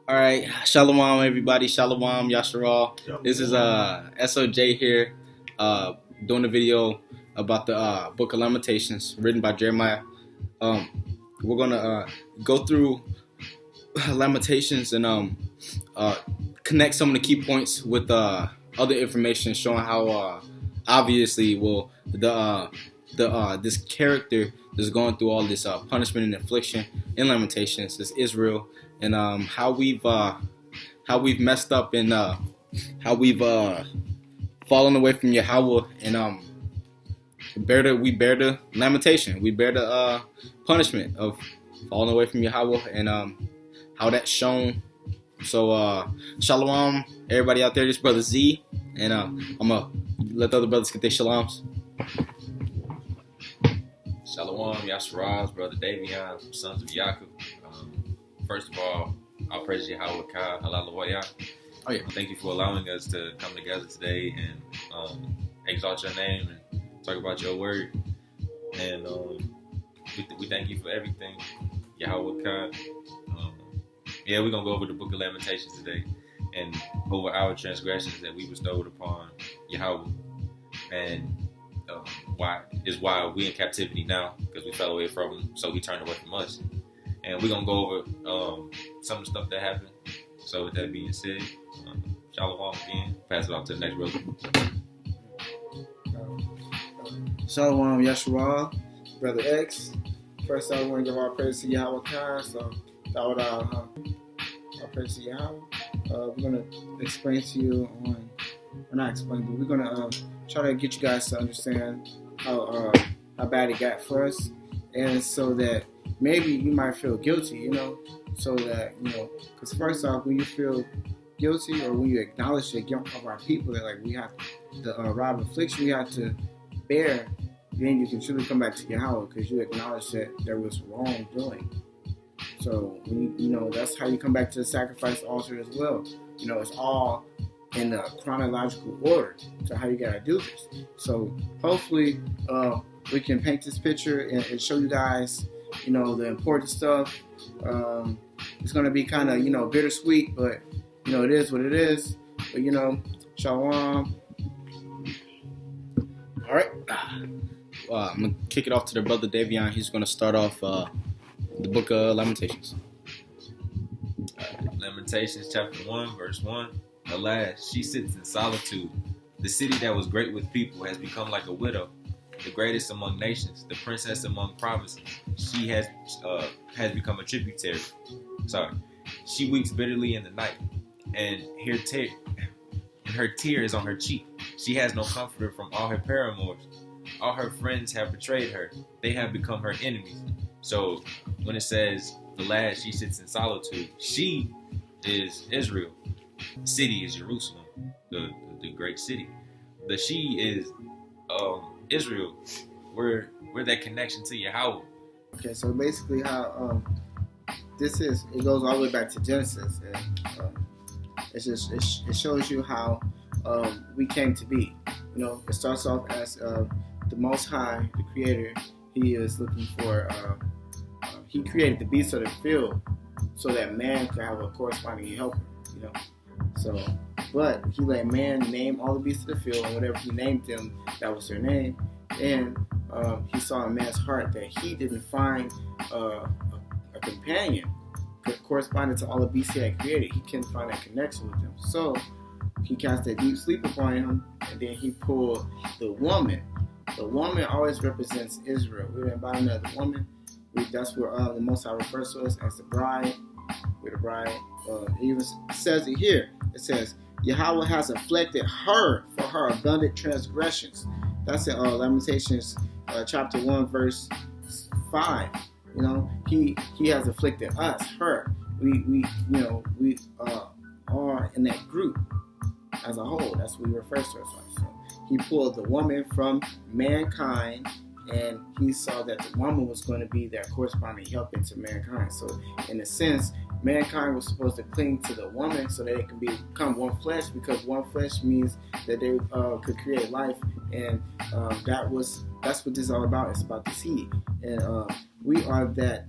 All right, Shalawam, everybody. Shalawam, Yasharal. This is SOJ here, doing a video about the book of Lamentations, written by Jeremiah. We're gonna go through Lamentations and connect some of the key points with other information, showing how obviously this character that's going through all this punishment and affliction in Lamentations is Israel, and how we've messed up and how we've fallen away from Yahweh, and we bear the lamentation, we bear the punishment of falling away from Yahweh, and how that's shown. So Shalawam, everybody out there, this brother Z, and I'm gonna let the other brothers get their shalams. Shalawam, Yasharaz, brother Davion, sons of Yaakov. First of all, I'll praise Yahweh Kai, Hallelujah. Oh yeah. Thank you for allowing us to come together today and exalt your name and talk about your word. And we thank you for everything, Yahweh Kai. Yeah, we're going to go over the book of Lamentations today and over our transgressions that we bestowed upon Yahweh. And why we in captivity now, because we fell away from him, so he turned away from us. And we're going to go over some of the stuff that happened. So with that being said, Shalawam again. Pass it off to the next brother. Shalawam, Yeshua, Brother X. First, I want to give our praise to Yahweh Kai. So, that would our praise to Yahweh. We're going to explain to you on, or not explain, but we're going to try to get you guys to understand how bad it got for us, and so that maybe you might feel guilty, so that, because first off, when you feel guilty or when you acknowledge the guilt of our people, that like we have the rod of affliction we have to bear, then you can truly come back to Yahweh, because you acknowledge that there was wrongdoing. So when you that's how you come back to the sacrifice altar as well. It's all in the chronological order to how you gotta do this. So hopefully we can paint this picture and show you guys the important stuff. It's gonna be kind of bittersweet, but it is what it is. But Shalom. All right, I'm gonna kick it off to the brother Davion. He's gonna start off the book of Lamentations. Lamentations chapter 1 verse 1. Alas, she sits in solitude. The city that was great with people has become like a widow. The greatest among nations, the princess among provinces. She has become a tributary. She weeps bitterly in the night, and her tear is on her cheek. She has no comforter from all her paramours. All her friends have betrayed her. They have become her enemies. So when it says the last, she sits in solitude, she is Israel. The city is Jerusalem, the great city. The she is Israel. We're that connection to Yahweh. Okay, so basically how this is, it goes all the way back to Genesis, and it shows you how we came to be. It starts off as the Most High, the Creator. He is looking for. He created the beasts of the field so that man could have a corresponding helper. So, but he let man name all the beasts of the field, and whatever he named them, that was their name. And he saw in man's heart that he didn't find a companion corresponding to all the beasts he had created. He couldn't find that connection with them. So he cast a deep sleep upon him, and then he pulled the woman. The woman always represents Israel. We're the embodiment of the woman. That's where the Most High refers to us as the bride. We're the bride. It even says it here. It says, Yahweh has afflicted her for her abundant transgressions. That's in Lamentations chapter 1 verse 5. He has afflicted us, her. We are in that group as a whole. That's what he refers to us as. So he pulled the woman from mankind, and he saw that the woman was going to be their corresponding help into mankind. So in a sense, mankind was supposed to cling to the woman so that they can become one flesh, because one flesh means that they could create life, and that's what this is all about. It's about the seed, and we are that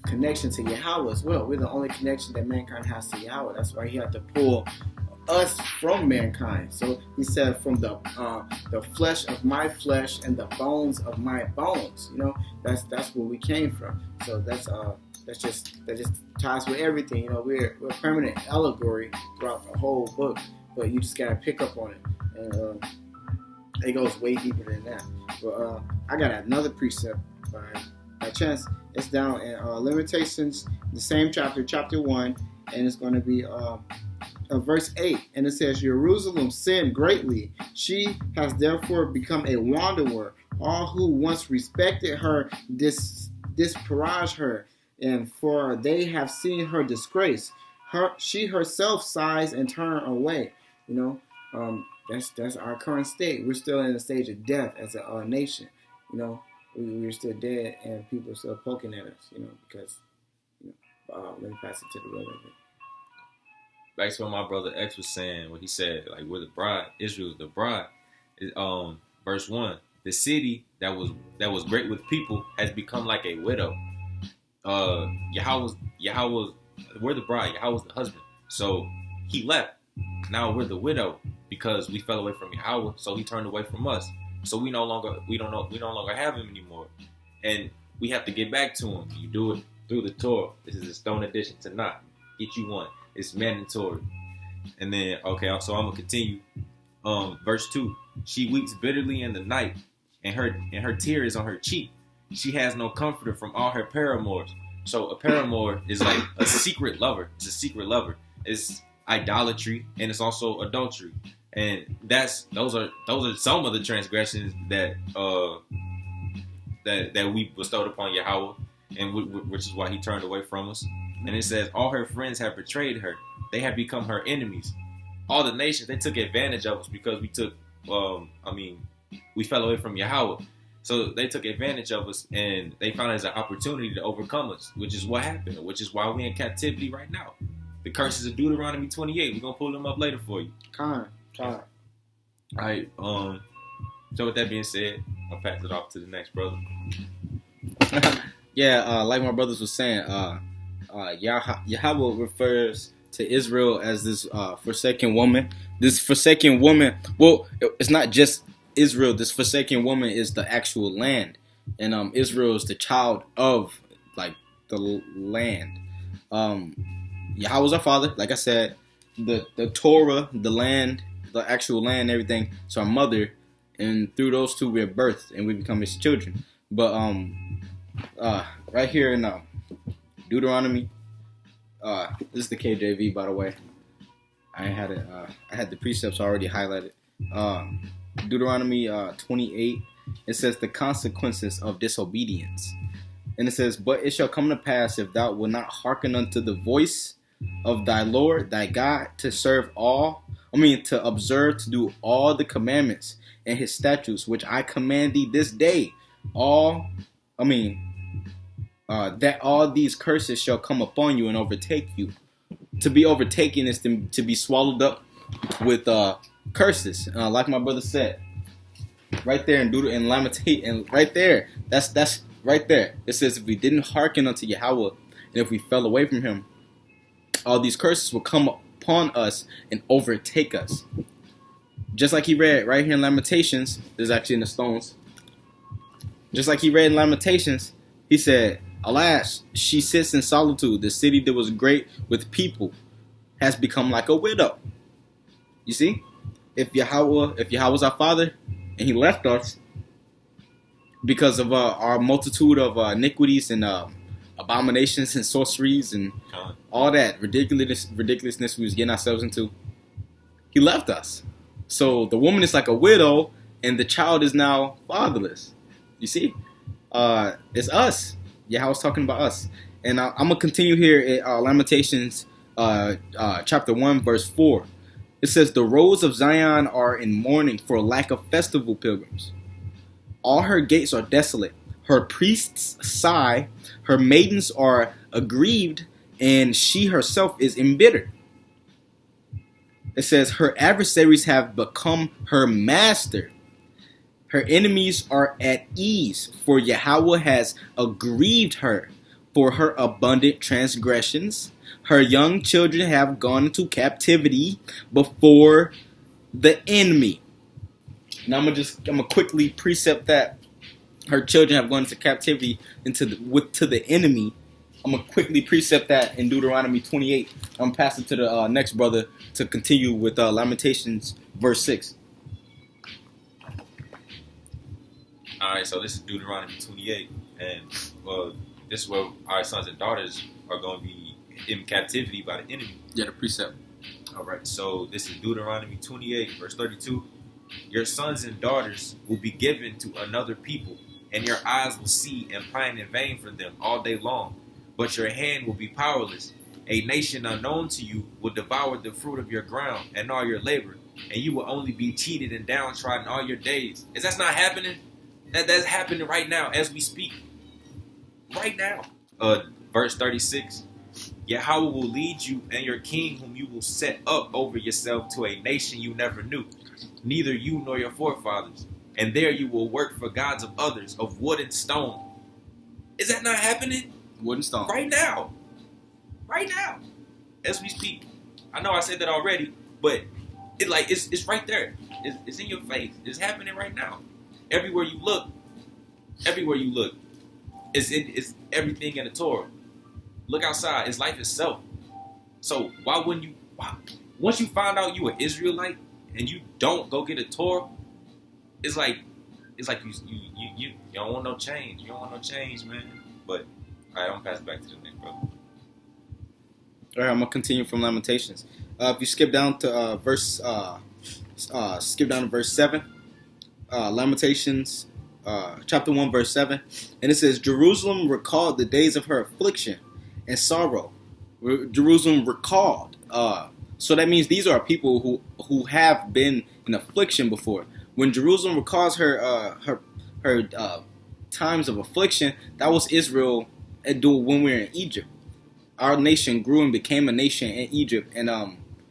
connection to Yahweh as well. We're the only connection that mankind has to Yahweh. That's why he had to pull us from mankind. So he said, from the flesh of my flesh and the bones of my bones. That's where we came from. So that just ties with everything. We're a permanent allegory throughout the whole book, but you just gotta pick up on it, and it goes way deeper than that. But I got another precept by chance. It's down in Lamentations, the same chapter 1, and it's going to be verse 8, and it says, Jerusalem sinned greatly. She has therefore become a wanderer. All who once respected her disparage her, and for they have seen her disgrace. She herself sighs and turn away. That's our current state. We're still in a stage of death as a nation. We're still dead, and people are still poking at us. Because let me pass it to the brother. Back to what my brother X was saying, what he said, like, we're the bride, Israel is the bride. Verse 1, the city that was great with people has become like a widow. Yahweh's we're the bride, Yahweh's the husband. So he left. Now we're the widow because we fell away from Yahweh, so he turned away from us. So we no longer have him anymore. And we have to get back to him. You do it through the Torah. This is a stone addition to not. Get you one. It's mandatory. And then, so I'm gonna continue. Verse 2. She weeps bitterly in the night, and her tear is on her cheek. She has no comforter from all her paramours. So a paramour is like a secret lover. It's a secret lover. It's idolatry, and it's also adultery. And those are some of the transgressions that we bestowed upon Yahweh, and which is why he turned away from us. And it says, all her friends have betrayed her. They have become her enemies. All the nations, they took advantage of us because we fell away from Yahweh. So they took advantage of us, and they found it as an opportunity to overcome us, which is what happened, which is why we're in captivity right now. The curses of Deuteronomy 28. We're going to pull them up later for you. All right. So with that being said, I'll pass it off to the next brother. Yeah, like my brothers was saying, Yahweh refers to Israel as this forsaken woman. This forsaken woman, well, it's not just Israel. This forsaken woman is the actual land, and Israel is the child of the land. Yahweh's our father, like I said. The Torah, the land, the actual land, everything. It's our mother, and through those two we're birthed and we become his children. But right here in Deuteronomy, this is the KJV, by the way. I had the precepts already highlighted. Deuteronomy 28. It says the consequences of disobedience, and it says, but it shall come to pass, if thou wilt not hearken unto the voice of thy Lord thy God, to observe to do all the commandments and his statutes which I command thee this day, that all these curses shall come upon you and overtake you. To be overtaken is to be swallowed up with curses, like my brother said. Right there in Lamentations, and right there, that's right there. It says, if we didn't hearken unto Yahweh, and if we fell away from him, all these curses will come upon us and overtake us. Just like he read right here in Lamentations, there's actually in the stones. Just like he read in Lamentations, he said, alas, she sits in solitude. The city that was great with people has become like a widow. You see? If Yahweh's our father and he left us because of our multitude of iniquities and abominations and sorceries and all that ridiculousness we was getting ourselves into, he left us. So the woman is like a widow and the child is now fatherless. You see? It's us. Yahweh's talking about us. And I'm going to continue here at Lamentations chapter 1, verse 4. It says, the roads of Zion are in mourning for lack of festival pilgrims. All her gates are desolate. Her priests sigh. Her maidens are aggrieved, and she herself is embittered. It says, her adversaries have become her master. Her enemies are at ease, for Yahweh has aggrieved her. for her abundant transgressions. Her young children have gone into captivity before the enemy. Now I'm gonna quickly precept that her children have gone into captivity to the enemy. I'm gonna quickly precept that in Deuteronomy 28. I'm gonna pass it to the next brother to continue with Lamentations verse 6. All right, so this is Deuteronomy 28, and well, this is where our sons and daughters are going to be in captivity by the enemy. Yeah, the precept. All right, so this is Deuteronomy 28, verse 32. Your sons and daughters will be given to another people, and your eyes will see and pine in vain for them all day long, but your hand will be powerless. A nation unknown to you will devour the fruit of your ground and all your labor, and you will only be cheated and downtrodden all your days. Is that not happening? That's happening right now as we speak. Right now. Verse 36. Yahweh will lead you and your king whom you will set up over yourself to a nation you never knew, neither you nor your forefathers. And there you will work for gods of others, of wood and stone. Is that not happening? Wood and stone. Right now. Right now. As we speak. I know I said that already, but it's right there. It's in your face. It's happening right now. Everywhere you look, it's everything in the Torah. Look outside, it's life itself. So why wouldn't you? Once you find out you an Israelite and you don't go get a Torah, it's like you don't want no change. You don't want no change, man. But all right, I'm gonna pass it back to the next brother. All right, I'm gonna continue from Lamentations. If you skip down to verse 7. Lamentations, chapter 1, verse 7. And it says, Jerusalem recalled the days of her affliction and sorrow. Jerusalem recalled. So that means these are people who have been in affliction before. When Jerusalem recalls her times of affliction, that was Israel when we were in Egypt. Our nation grew and became a nation in Egypt, and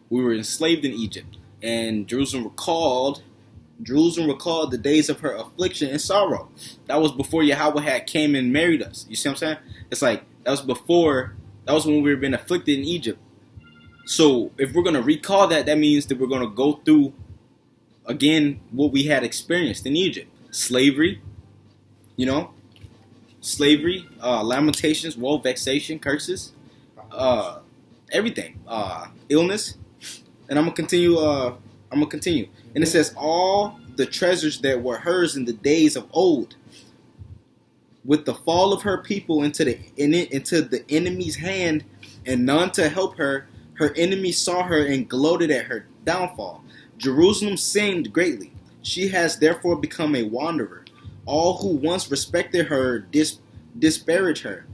we were enslaved in Egypt. And Jerusalem recalled the days of her affliction and sorrow. That was before Yahweh had came and married us. You see what I'm saying? It's like that was when we were being afflicted in Egypt. So if we're gonna recall that means that we're gonna go through again what we had experienced in Egypt. Slavery, lamentations, woe, vexation, curses, everything. Illness. And I'm gonna continue. And it says, all the treasures that were hers in the days of old, with the fall of her people into the enemy's hand, and none to help her, her enemies saw her and gloated at her downfall. Jerusalem sinned greatly. She has therefore become a wanderer. All who once respected her disparage her,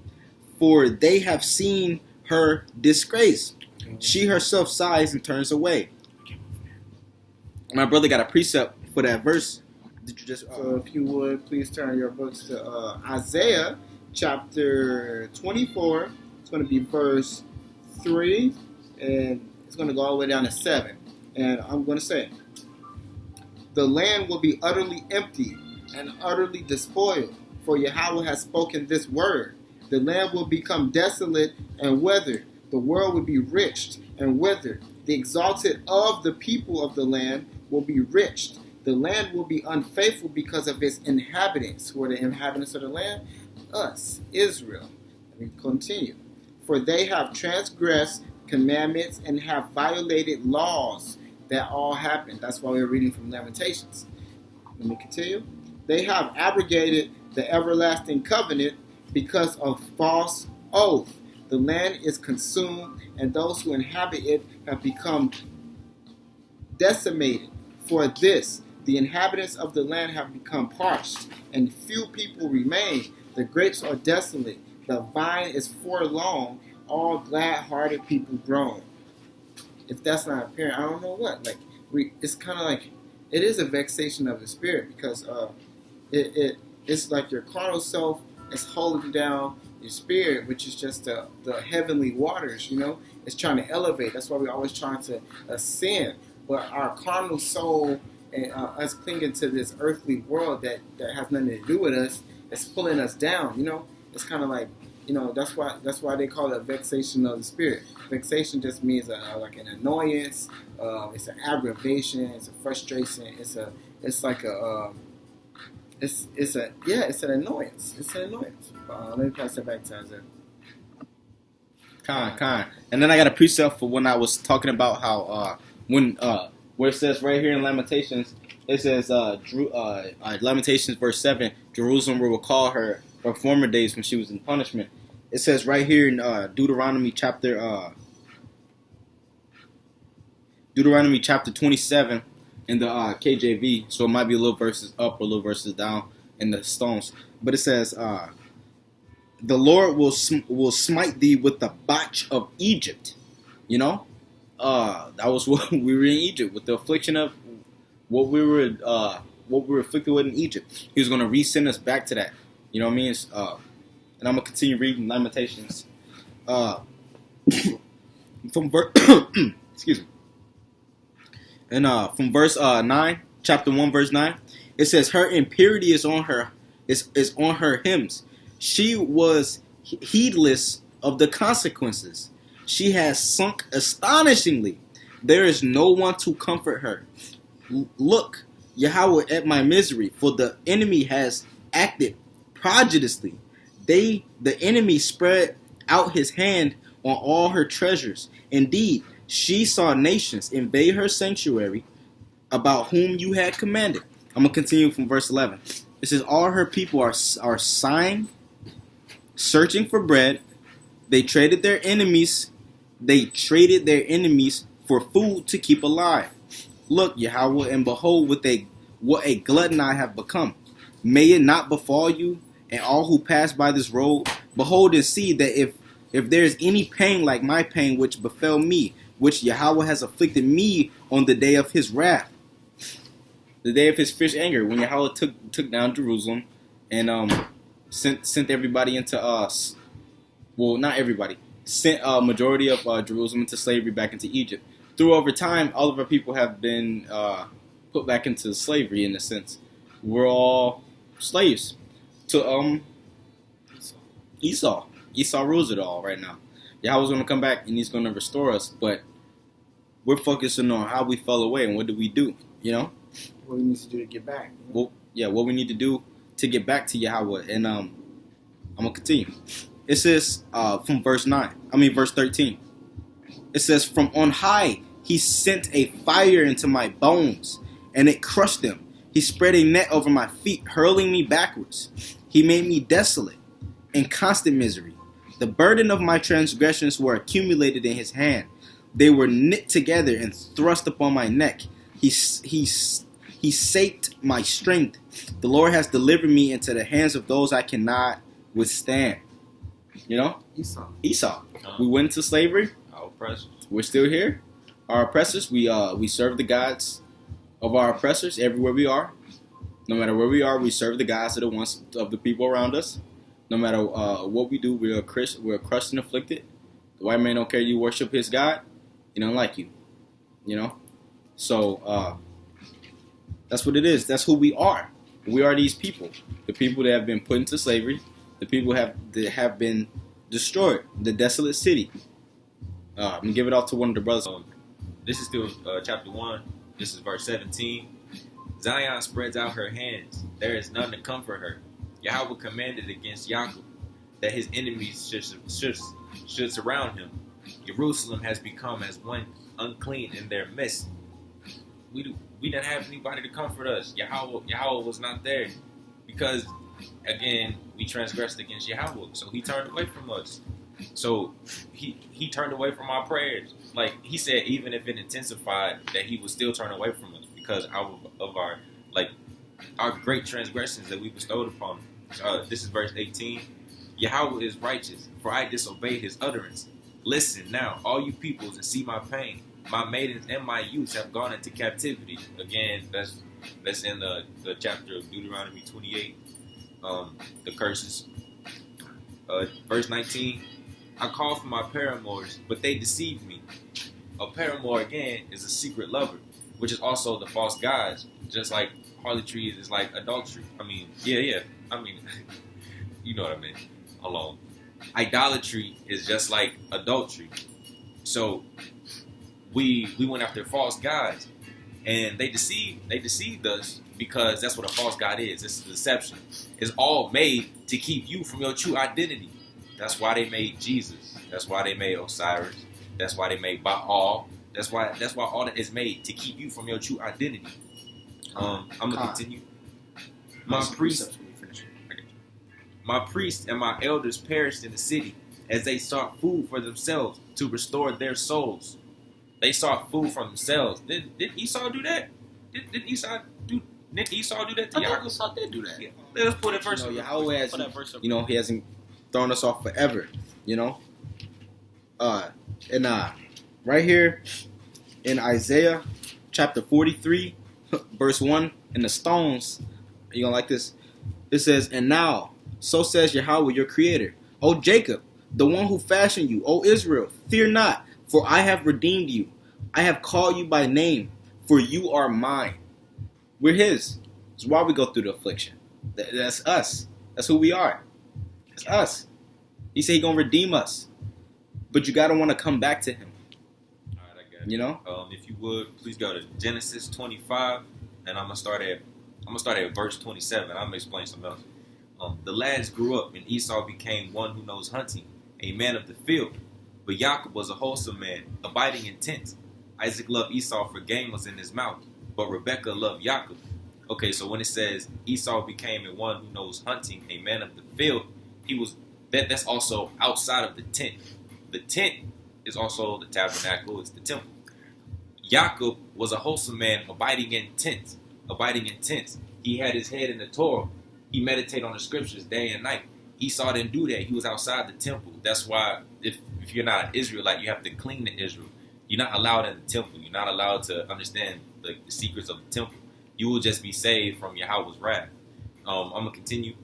for they have seen her disgrace. She herself sighs and turns away. My brother got a precept for that verse. Did you just? So if you would, please turn your books to Isaiah chapter 24. It's going to be verse 3, and it's going to go all the way down to 7. And I'm going to say, the land will be utterly empty and utterly despoiled, for Yahweh has spoken this word. The land will become desolate and withered. The world will be rich and withered. The exalted of the people of the land will be rich. The land will be unfaithful because of its inhabitants. Who are the inhabitants of the land? Us, Israel. Let me continue. For they have transgressed commandments and have violated laws. That all happened. That's why we're reading from Lamentations. Let me continue. They have abrogated the everlasting covenant because of false oath. The land is consumed, and those who inhabit it have become decimated. For this, the inhabitants of the land have become parched, and few people remain. The grapes are desolate. The vine is forlorn. All glad-hearted people groan. If that's not apparent, I don't know what. It's kind of like it is a vexation of the spirit, because it's like your carnal self is holding down your spirit, which is just the heavenly waters. It's trying to elevate. That's why we're always trying to ascend. But our carnal soul and us clinging to this earthly world that has nothing to do with us, it's pulling us down. It's kind of like That's why they call it vexation of the spirit. Vexation just means like an annoyance. It's an aggravation. It's a frustration. It's like a it's an annoyance. It's an annoyance. Let me pass that back to Isaiah. Kind. And then I got a precept for when I was talking about how when where it says right here in Lamentations, it says Lamentations verse 7, Jerusalem will recall her former days when she was in punishment. It says right here in Deuteronomy chapter 27 in the KJV, so it might be a little verses up or a little verses down in the stones, but it says the Lord will smite thee with the botch of Egypt. You know, that was what we were in Egypt with the affliction of what we were afflicted with in Egypt. He was going to resend us back to that. You know what I mean? And I'm gonna continue reading Lamentations from excuse me. And from verse 9, chapter 1, verse 9, it says, her impurity is on her hymns. She was heedless of the consequences. She has sunk astonishingly. There is no one to comfort her. Look, Yahweh, at my misery, for the enemy has acted prodigiously. The enemy spread out his hand on all her treasures. Indeed, she saw nations invade her sanctuary, about whom you had commanded. I'm going to continue from verse 11. It says, all her people are sighing, searching for bread. They traded their enemies for food to keep alive. Look, Yahweh, and behold what a glutton I have become. May it not befall you and all who pass by this road. Behold and see that if there is any pain like my pain which befell me, which Yahweh has afflicted me on the day of his wrath, the day of his fierce anger, when Yahweh took down Jerusalem and sent everybody into us. Well, not everybody. Sent a majority of Jerusalem into slavery back into Egypt. Through over time, all of our people have been put back into slavery in a sense. We're all slaves to Esau. Esau rules it all right now. Yahweh's going to come back and he's going to restore us, but we're focusing on how we fell away and what do we do, you know? What we need to do to get back. Well, yeah, what we need to do to get back to Yahweh. And I'm going to continue. It says from verse 13. It says, from on high he sent a fire into my bones, and it crushed them. He spread a net over my feet, hurling me backwards. He made me desolate, in constant misery. The burden of my transgressions were accumulated in his hand. They were knit together and thrust upon my neck. He saped my strength. The Lord has delivered me into the hands of those I cannot withstand. You know? Esau. We went into slavery. Our oppressors. We're still here. Our oppressors, we serve the gods of our oppressors everywhere we are. No matter where we are, we serve the gods of the people around us. No matter what we do, we're crushed and afflicted. The white man don't care you worship his God. He don't like you. You know? So that's what it is. That's who we are. We are these people. The people that have been put into slavery. The people that have been destroyed. The desolate city. I'm going to give it off to one of the brothers. This is still chapter 1. This is verse 17. Zion spreads out her hands. There is none to comfort her. Yahweh commanded against Yaakov that his enemies should surround him. Jerusalem has become as one unclean in their midst. We didn't have anybody to comfort us. Yahweh was not there because, again, we transgressed against Yahweh. So he turned away from us. So he turned away from our prayers. Like he said, even if it intensified, that he would still turn away from us because of our great transgressions that we bestowed upon him. This is verse 18. Yahweh is righteous, for I disobeyed his utterance. Listen now, all you peoples, and see my pain. My maidens and my youths have gone into captivity. Again, that's in the chapter of Deuteronomy 28. The curses. Verse 19. I called for my paramours, but they deceived me. A paramour, again, is a secret lover, which is also the false gods. Just like harlotry is like adultery. I mean, yeah. I mean, you know what I mean. Hold on. idolatry is just like adultery. So we went after false gods, and they deceived us because that's what a false god is. It's deception. It's all made to keep you from your true identity. That's why they made Jesus. That's why they made Osiris. That's why they made Baal. That's why all that is made to keep you from your true identity. I'm gonna continue. My priests and my elders perished in the city as they sought food for themselves to restore their souls. They sought food for themselves. Did Esau do that? Did Esau do that to Yaakov? Esau did do that. Yeah. Let's put it first. Yahweh hasn't, he hasn't thrown us off forever. Right here in Isaiah chapter 43, verse 1, in the stones, you gonna like this? It says, "And now, so says Yahweh your creator, O Jacob, the one who fashioned you, O Israel, fear not, for I have redeemed you. I have called you by name, for you are mine." We're his. That's why we go through the affliction. That's us. That's who we are. It's us. He said he's gonna redeem us. But you gotta want to come back to him. All right, I got you. If you would, please go to Genesis 25, and I'm gonna start at verse 27. I'm gonna explain something else. The lads grew up, and Esau became one who knows hunting, a man of the field. But Jacob was a wholesome man, abiding in tents. Isaac loved Esau, for game was in his mouth, but Rebekah loved Jacob. Okay, so when it says Esau became a one who knows hunting, a man of the field, that's also outside of the tent. The tent is also the tabernacle, it's the temple. Jacob was a wholesome man, abiding in tents. He had his head in the Torah. He meditated on the scriptures day and night. Esau didn't do that. He was outside the temple. That's why if you're not an Israelite, you have to cling to Israel. You're not allowed in the temple. You're not allowed to understand the secrets of the temple. You will just be saved from Yahweh's wrath. I'm going to continue.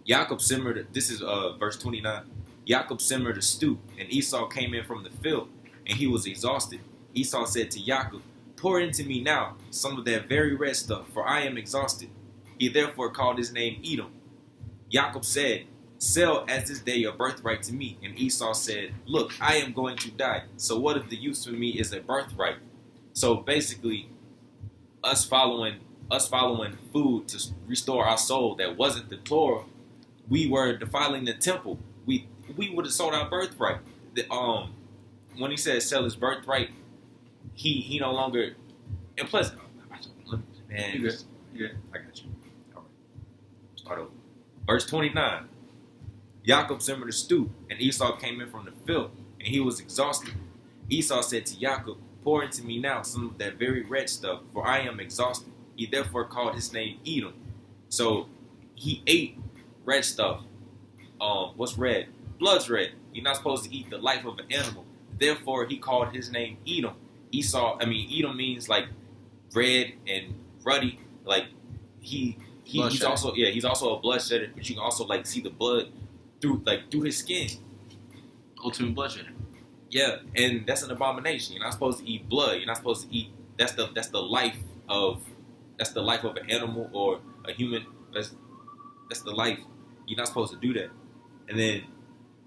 Jacob simmered, this is verse 29. Jacob simmered a stew, and Esau came in from the field, and he was exhausted. Esau said to Jacob, "Pour into me now some of that very red stuff, for I am exhausted." He therefore called his name Edom. Jacob said, "Sell as this day your birthright to me." And Esau said, "Look, I am going to die, so what if the use for me is a birthright?" So basically, us following food to restore our soul that wasn't the Torah, we were defiling the temple. We would have sold our birthright. When he said sell his birthright, he no longer. And plus, man, You good. I got you. All right, start over. Verse 29. Jacob simmered a stew, and Esau came in from the field, and he was exhausted. Esau said to Jacob, "Pour into me now some of that very red stuff, for I am exhausted." He therefore called his name Edom. So he ate red stuff. What's red? Blood's red. You're not supposed to eat the life of an animal. Therefore, he called his name Edom. Edom means like red and ruddy. Like he's also a bloodshedder, but you can also like see the blood through his skin. Ultimate bloodshed. Yeah, and that's an abomination. You're not supposed to eat blood. You're not supposed to eat. That's the life of an animal or a human. That's the life. You're not supposed to do that. And then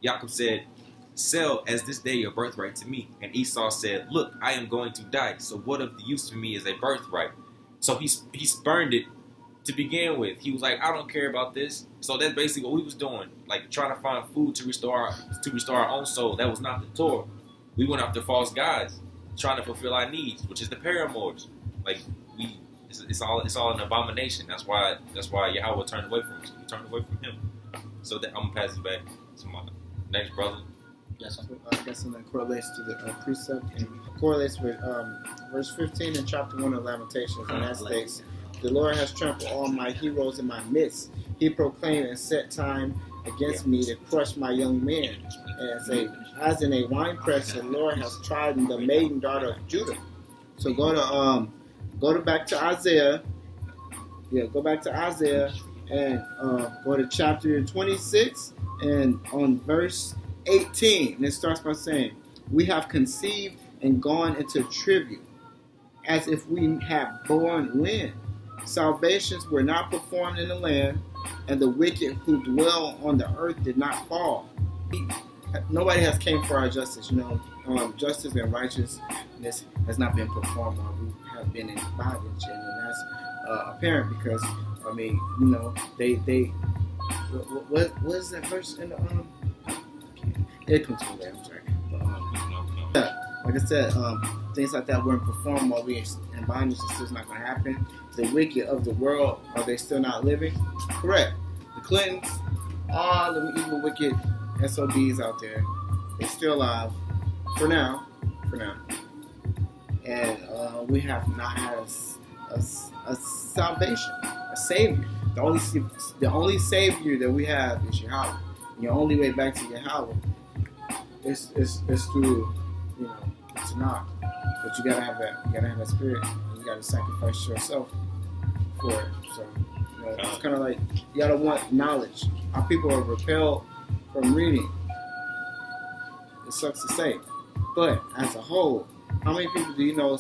Jacob said, "Sell as this day your birthright to me." And Esau said, "Look, I am going to die, so what if the use for me is a birthright?" So he spurned it to begin with. He was like, "I don't care about this." So that's basically what we was doing, like trying to find food to restore our own soul. That was not the Torah. We went after false gods, trying to fulfill our needs, which is the paramours. Like it's all an abomination. That's why Yahweh turned away from us. We turned away from him. So that I'm gonna pass it back to my next brother. Yes, I guess that correlates to the precept and correlates with verse 15 in chapter 1 of Lamentations, and that states, "The Lord has trampled all my heroes in my midst. He proclaimed and set time against me to crush my young men. And as in a winepress, the Lord has trodden the maiden daughter of Judah." So go back to Isaiah. Yeah, go back to Isaiah and go to chapter 26 and on verse 18. And it starts by saying, "We have conceived and gone into tribute, as if we had borne wind. Salvations were not performed in the land. and the wicked who dwell on the earth did not fall. Nobody has came for our justice. Justice and righteousness has not been performed while we have been in bondage, and that's apparent because they what is that verse in the It comes from there. I'm sorry. Like I said, things like that weren't performed while we in bondage. It's still not going to happen. The wicked of the world, are they still not living? Correct. The Clintons, all the evil, wicked SOBs out there, they're still alive for now. And we have not had a salvation, a savior. The only savior that we have is Yahweh. And your only way back to Yahweh is through Tanakh. But you gotta have that spirit. And you gotta sacrifice yourself for it. So it's kind of like you gotta want knowledge. Our people are repelled from reading. It sucks to say, but as a whole, how many people do you know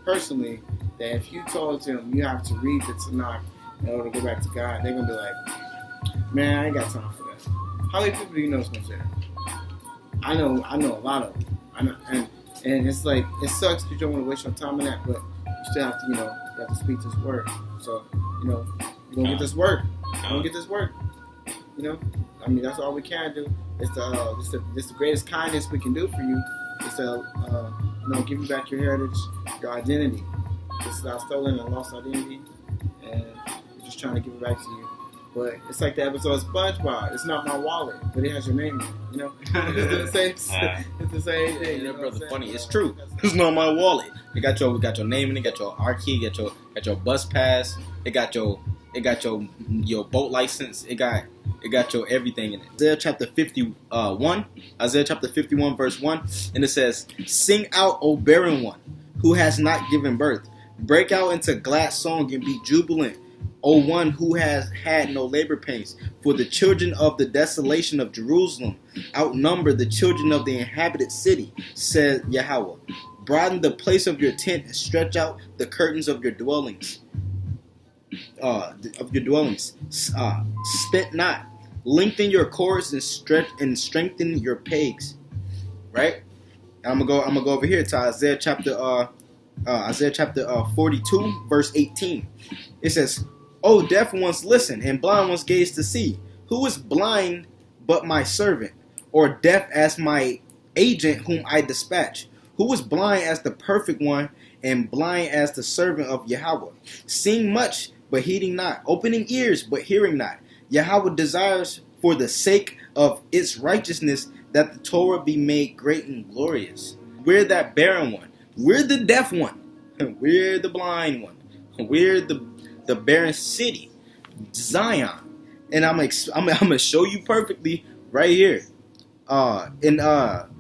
personally that if you told them you have to read the Tanakh in order to go back to God, they're gonna be like, "Man, I ain't got time for that." How many people do you know is gonna say that? I know a lot of them. And it's like it sucks because you don't want to waste your time on that, but you still have to, you have to speak this word. So, you're gonna get this work. That's all we can do. It's the greatest kindness we can do for you. It's to give you back your heritage, your identity. This is our stolen and lost identity, and we're just trying to give it back to you. But it's like the episode of SpongeBob. It's not my wallet, but it has your name in it. It's the same thing. Brother, funny. It's true. It's not my wallet. It got your name in it. Got your R key. Got your bus pass. It got your boat license. It got your everything in it. Isaiah chapter 51. Isaiah chapter 51 verse 1, and it says, "Sing out, O barren one, who has not given birth. Break out into glad song and be jubilant, O one who has had no labor pains. For the children of the desolation of Jerusalem outnumber the children of the inhabited city, said Yahweh. Broaden the place of your tent and stretch out the curtains of your dwellings. Spit not. Lengthen your cords and strengthen your pegs." Right? I'm gonna go over here to Isaiah chapter 42 verse 18. It says, "O deaf ones, listen, and blind ones, gaze to see. Who is blind but my servant, or deaf as my agent whom I dispatch? Who is blind as the perfect one, and blind as the servant of Yahweh? Seeing much, but heeding not, opening ears, but hearing not. Yahweh desires for the sake of its righteousness that the Torah be made great and glorious." We're that barren one. We're the deaf one. We're the blind one. We're the barren city, Zion. And I'm gonna show you perfectly right here. In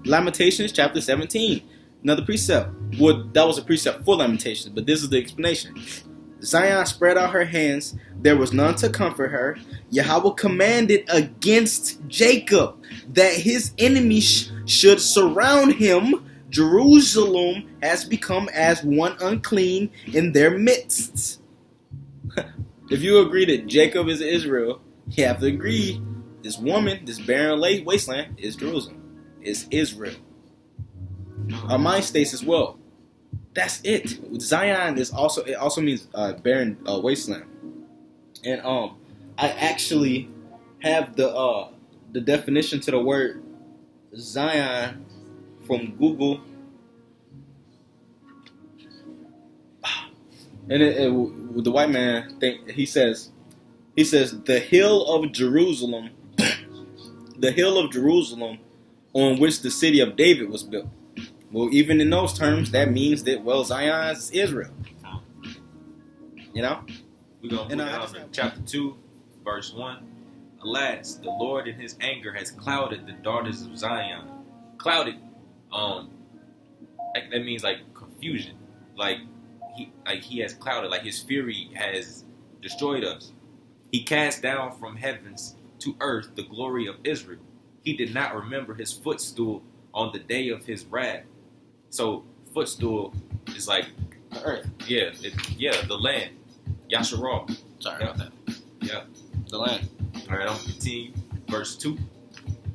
Lamentations chapter 17. Another precept. Well, that was a precept for Lamentations, but this is the explanation. Zion spread out her hands. There was none to comfort her. Yahweh commanded against Jacob that his enemies should surround him. Jerusalem has become as one unclean in their midst. If you agree that Jacob is Israel, you have to agree this woman, this barren wasteland, is Jerusalem. Is Israel. Our mind states as well. That's it. Zion it also means barren wasteland. And I actually have the definition to the word Zion from Google. And the white man he says the hill of Jerusalem, the hill of Jerusalem on which the city of David was built. Well, even in those terms, that means that Zion is Israel. We're going to move on chapter 2, verse 1. "Alas, the Lord in his anger has clouded the daughters of Zion." Clouded, that means like confusion. He has clouded, like his fury has destroyed us. "He cast down from heavens to earth the glory of Israel. He did not remember his footstool on the day of his wrath." So footstool is like The earth. the land. Yasharal. Sorry about that. Yeah. The land. All right, I'm going to continue. Verse 2.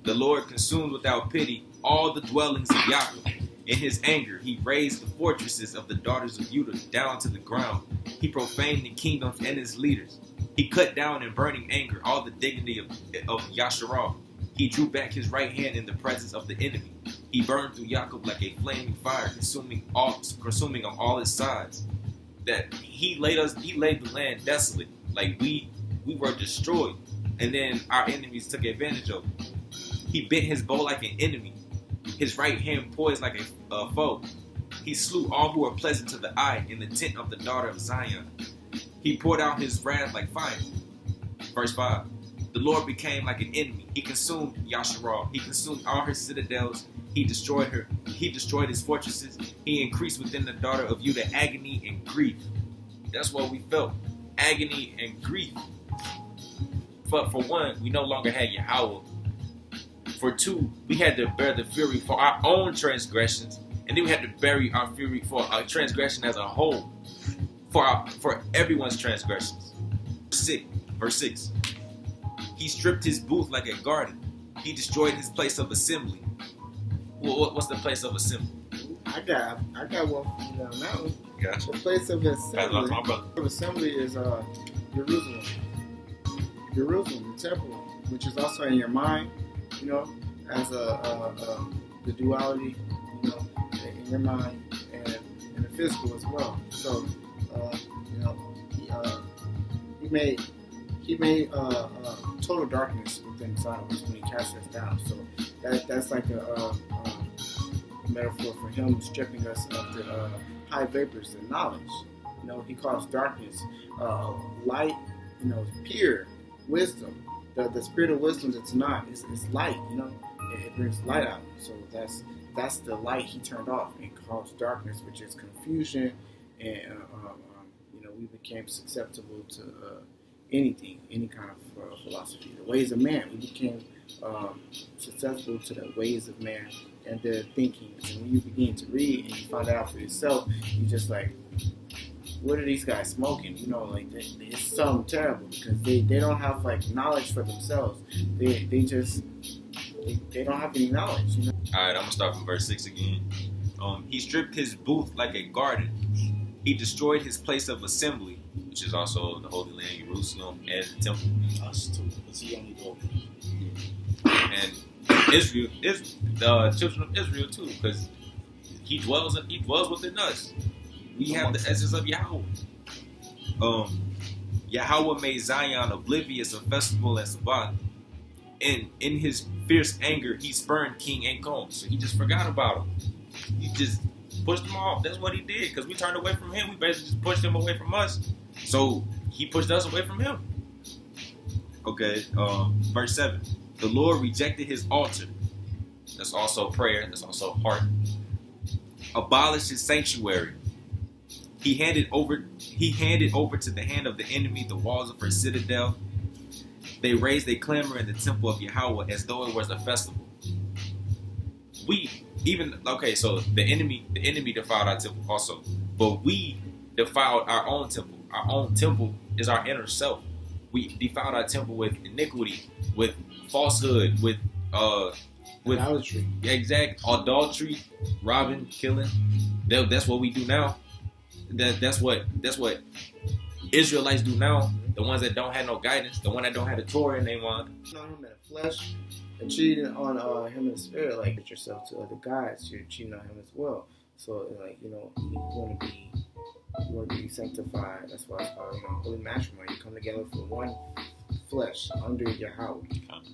The Lord consumed without pity all the dwellings of Yaakov. In his anger, he razed the fortresses of the daughters of Judah down to the ground. He profaned the kingdoms and its leaders. He cut down in burning anger all the dignity of Yasharal. He drew back his right hand in the presence of the enemy. He burned through Yaakov like a flaming fire, consuming on all its sides. That he laid the land desolate, like we were destroyed, and then our enemies took advantage of it. He bent his bow like an enemy, his right hand poised like a foe. He slew all who were pleasant to the eye in the tent of the daughter of Zion. He poured out his wrath like fire. Verse 5. The Lord became like an enemy. He consumed Yasharal. He consumed all her citadels. He destroyed her. He destroyed his fortresses. He increased within the daughter of Judah agony and grief. That's what we felt. Agony and grief. But for one, we no longer had Yahweh. For two, we had to bear the fury for our own transgressions. And then we had to bury our fury for our transgression as a whole. For everyone's transgressions. Verse 6. He stripped his booth like a garden. He destroyed his place of assembly. What's the place of assembly? I got one from you on that one. Gotcha. The place of assembly. My brother. Assembly is Jerusalem. Jerusalem, the temple, which is also in your mind, you know, as the duality, you know, in your mind and in the physical as well. So, you know, he made total darkness within silence when he cast us down. So that's like a metaphor for him stripping us of the high vapors and knowledge. You know, he calls darkness light. You know, pure wisdom. The spirit of wisdom that's not is light. You know, it brings light out. So that's the light he turned off and caused darkness, which is confusion, and you know, we became susceptible to anything, any kind of philosophy. The ways of man, we became susceptible to the ways of man and their thinking. And when you begin to read and you find out for yourself, you just like, what are these guys smoking? You know, like it's something terrible because they don't have like knowledge for themselves. They don't have any knowledge. You know? All right, I'm gonna start from verse 6 again. He stripped his booth like a garden. He destroyed his place of assembly, which is also the Holy Land, Jerusalem, and the temple. Us too, because he only go. And Israel, the children of Israel too, because he dwells within us. We have the essence of Yahweh. Yahweh made Zion oblivious of festival and Sabbath. And in his fierce anger, he spurned King Ancon. So he just forgot about him. He just pushed him off. That's what he did, because we turned away from him. We basically just pushed him away from us. So he pushed us away from him. Okay, verse 7. The Lord rejected his altar. That's also prayer. That's also heart. Abolished his sanctuary. He handed over to the hand of the enemy the walls of her citadel. They raised a clamor in the temple of Yahweh as though it was a festival. So the enemy defiled our temple also, but we defiled our own temple. Our own temple is our inner self. We defiled our temple with iniquity, with falsehood, with Idolatry. Adultery, robbing, killing. That's what we do now. That's what Israelites do now. The ones that don't have no guidance, the one that don't have the Torah in their mind. On him in the flesh and cheating on him in the spirit, like get yourself to other guys, you're cheating on him as well. So like, you know, you want to be sanctified. That's why it's called, you know, holy matrimony. You come together for one flesh under Yahweh.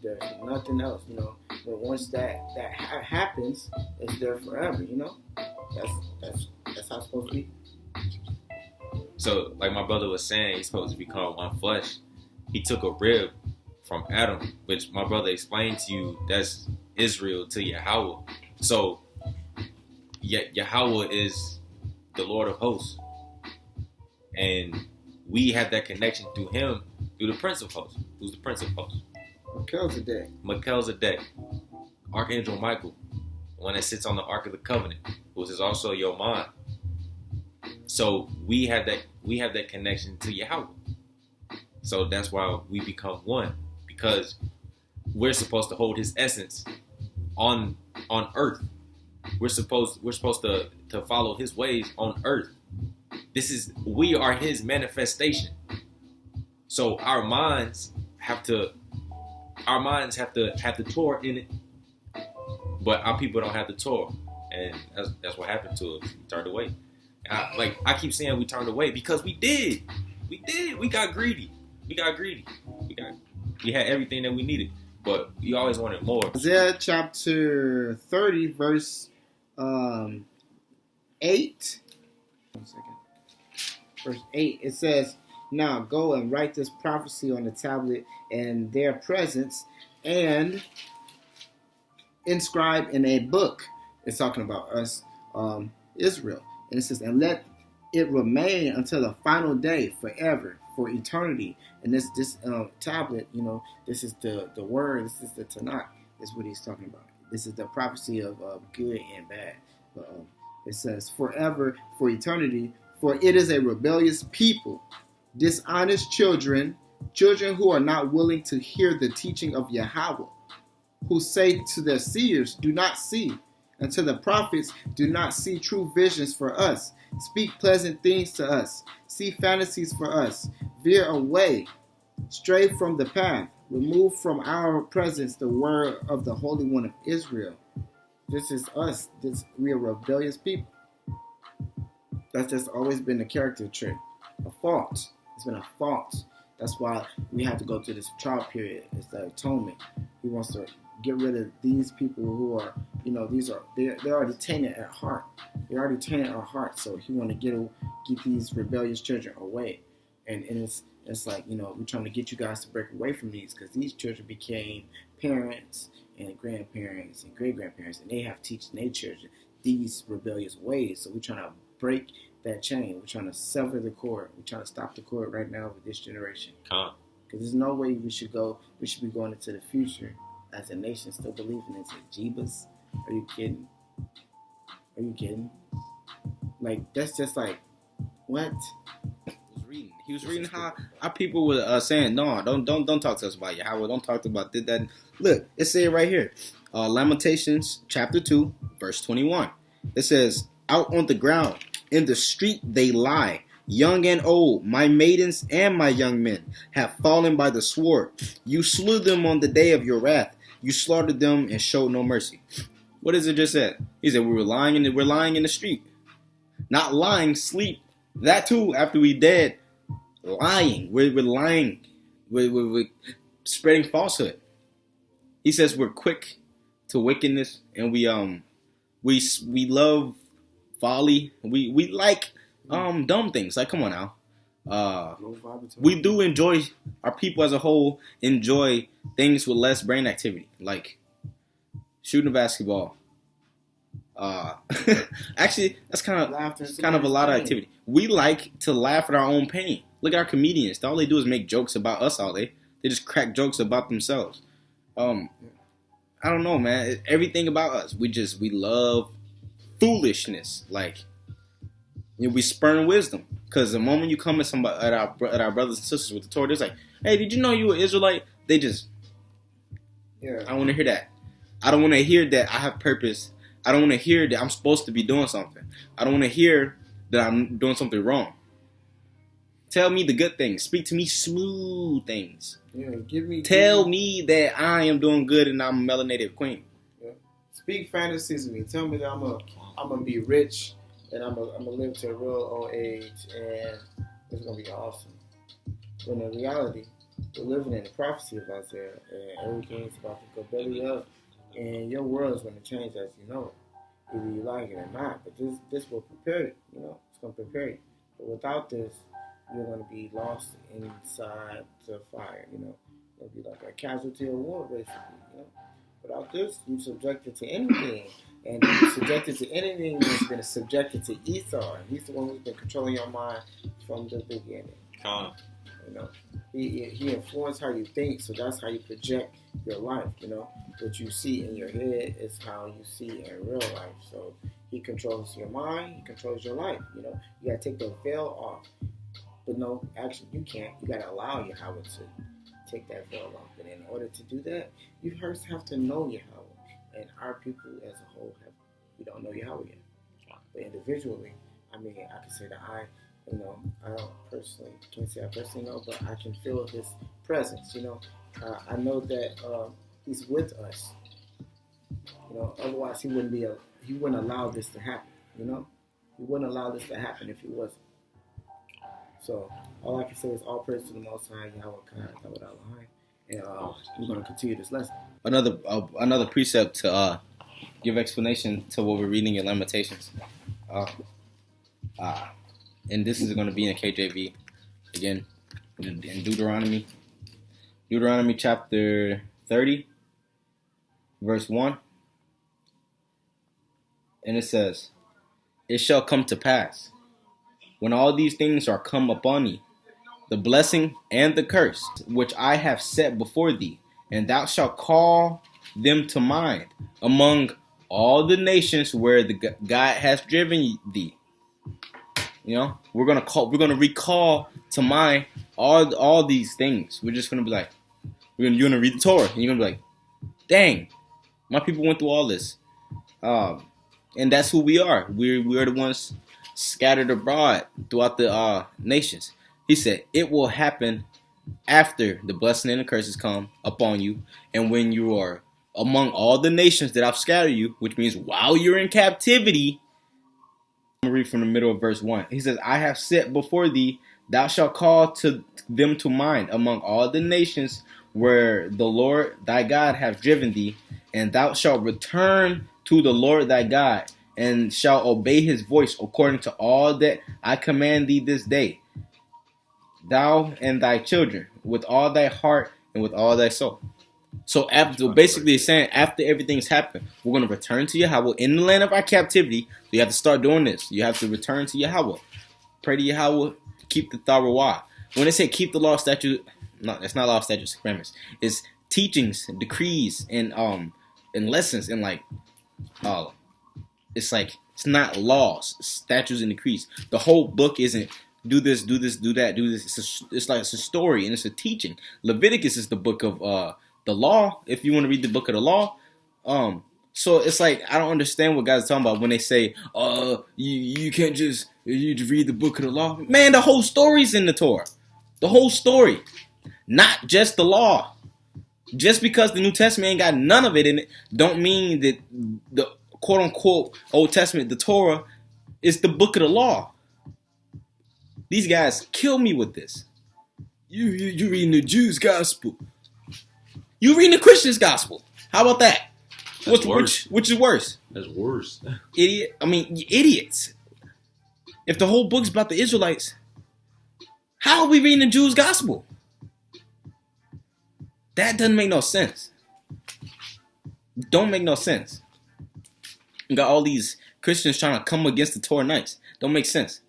There's nothing else, you know. But once that happens, it's there forever, you know. That's how it's supposed to be. So, like my brother was saying, he's supposed to become one flesh. He took a rib from Adam, which my brother explained to you, that's Israel to Yahweh. So, Yahweh is the Lord of hosts. And we have that connection through him, through the Prince of Hosts. Who's the Prince of Hosts? Melchizedek. Archangel Michael, the one that sits on the Ark of the Covenant, which is also your mind. So we have that connection to Yahweh. So that's why we become one, because we're supposed to hold His essence on earth. We're supposed to follow His ways on earth. We are His manifestation. So our minds have the Torah in it, but our people don't have the Torah, and that's what happened to us. We turned away. I keep saying we turned away because we did. We got greedy. We had everything that we needed, but we always wanted more. Isaiah chapter 30, verse 8. 1 second. Verse 8, it says, "Now go and write this prophecy on the tablet in their presence, and inscribe in a book." It's talking about us, Israel. And it says, "And let it remain until the final day, forever, for eternity." And this tablet, this is the word. This is the Tanakh. Is what he's talking about. This is the prophecy of good and bad. But, it says, "Forever, for eternity, for it is a rebellious people, dishonest children who are not willing to hear the teaching of Yahweh, who say to their seers, 'Do not see,' and to the prophets, 'Do not see true visions for us. Speak pleasant things to us. See fantasies for us. Veer away. Stray from the path. Remove from our presence the word of the Holy One of Israel.'" This is us. We are rebellious people. That's just always been a character trait. A fault. It's been a fault. That's why we have to go through this trial period. It's the atonement. He wants to get rid of these people who are, they're already tainted at heart. They're already tainted at heart. So he want to get these rebellious children away. And it's like, we're trying to get you guys to break away from these, because these children became parents and grandparents and great-grandparents, and they have teaching their children these rebellious ways. So we're trying to break that chain. We're trying to sever the cord. We're trying to stop the cord right now with this generation. Because there's no way we should be going into the future as a nation still believing in Jeebus. Are you kidding? Like, that's just like, what? He was reading how our people were saying, "No, don't talk to us about Yahweh. Don't talk about that." Look, it says right here, Lamentations chapter 2, verse 21. It says, "Out on the ground, in the street they lie, young and old, my maidens and my young men have fallen by the sword. You slew them on the day of your wrath. You slaughtered them and showed no mercy." What does it just say? He said we're lying in the street. Not lying, sleep. That too, after we dead. Lying. We're lying. We're spreading falsehood. He says we're quick to wickedness, and we love folly. We like dumb things. Like, come on now. We do enjoy, our people as a whole enjoy things with less brain activity, like shooting a basketball. Actually, that's kind of a lot of activity. We like to laugh at our own pain. Look at our comedians. All they do is make jokes about us all day. They just crack jokes about themselves. I don't know, man. Everything about us, we love foolishness. Like, we spurn wisdom. Because the moment you come at our brothers and sisters with the Torah, it's like, "Hey, did you know you were Israelite?" They just, I don't want to hear that. I don't want to hear that I have purpose. I don't want to hear that I'm supposed to be doing something. I don't want to hear that I'm doing something wrong. Tell me the good things. Speak to me smooth things. Tell me that I am doing good and I'm a melanated queen. Yeah. Speak fantasies to me. Tell me that I'm gonna be rich and I'm gonna live to a real old age and it's gonna be awesome. When in reality, we're living in the prophecy of Isaiah, and everything's about to go belly up, and your world is gonna change as you know it, either you like it or not. But this will prepare you. It's gonna prepare you. But without this, you're going to be lost inside the fire, You'll be like a casualty of war, basically, Without this, you're subjected to anything. And you're subjected to anything that's been subjected to Esau. And he's the one who's been controlling your mind from the beginning. He influenced how you think, so that's how you project your life, What you see in your head is how you see in real life. So he controls your mind, he controls your life, You got to take the veil off. But no, actually, you can't. You got to allow Yahweh take that veil off. But in order to do that, you first have to know Yahweh. And our people as a whole we don't know Yahweh yet. But individually, I mean, I can say that I don't personally, can't say I personally know, but I can feel His presence. I know that He's with us. Otherwise He wouldn't allow this to happen. He wouldn't allow this to happen if He wasn't. So all I can say is all praise to the Most High, Yahweh Kai, Yahweh Allah, and we're going to continue this lesson. Another precept to give explanation to what we're reading in Lamentations. And this is going to be in KJV again in Deuteronomy chapter 30 verse 1, and it says, "It shall come to pass when all these things are come upon thee, the blessing and the curse which I have set before thee, and thou shalt call them to mind among all the nations where the God has driven thee." We're gonna recall to mind all these things. We're just gonna be like, you're gonna read the Torah, and you're gonna be like, dang, my people went through all this, and that's who we are. We are the ones scattered abroad throughout the nations. He said it will happen after the blessing and the curses come upon you, and when you are among all the nations that I've scattered you, which means while you're in captivity. I'm going to read from the middle of verse 1. He says, "I have set before thee, thou shalt call to them to mind among all the nations where the Lord thy God hath driven thee, and thou shalt return to the Lord thy God, and shalt obey his voice according to all that I command thee this day, thou and thy children, with all thy heart and with all thy soul." So basically it's saying after everything's happened, we're going to return to Yahweh in the land of our captivity. So you have to start doing this. You have to return to Yahweh. Pray to Yahweh. Keep the Torah. When they say keep the law, statute, no, that's not law, statutes, commandments. It's teachings, decrees, and lessons, and it's not laws, statutes, and decrees. The whole book isn't do this, do that, do this. It's a story, and it's a teaching. Leviticus is the book of the law, if you want to read the book of the law. So it's like, I don't understand what guys are talking about when they say, you can't just read the book of the law. Man, the whole story's in the Torah. The whole story. Not just the law. Just because the New Testament ain't got none of it in it, don't mean that the quote-unquote Old Testament, the Torah, is the book of the law. These guys kill me with this. You reading the Jews' gospel. You reading the Christians' gospel. How about that? Which is worse? That's worse. Idiot. I mean, idiots. If the whole book's about the Israelites, how are we reading the Jews' gospel? That doesn't make no sense. Don't make no sense. You got all these Christians trying to come against the Torah Knights. Don't make sense.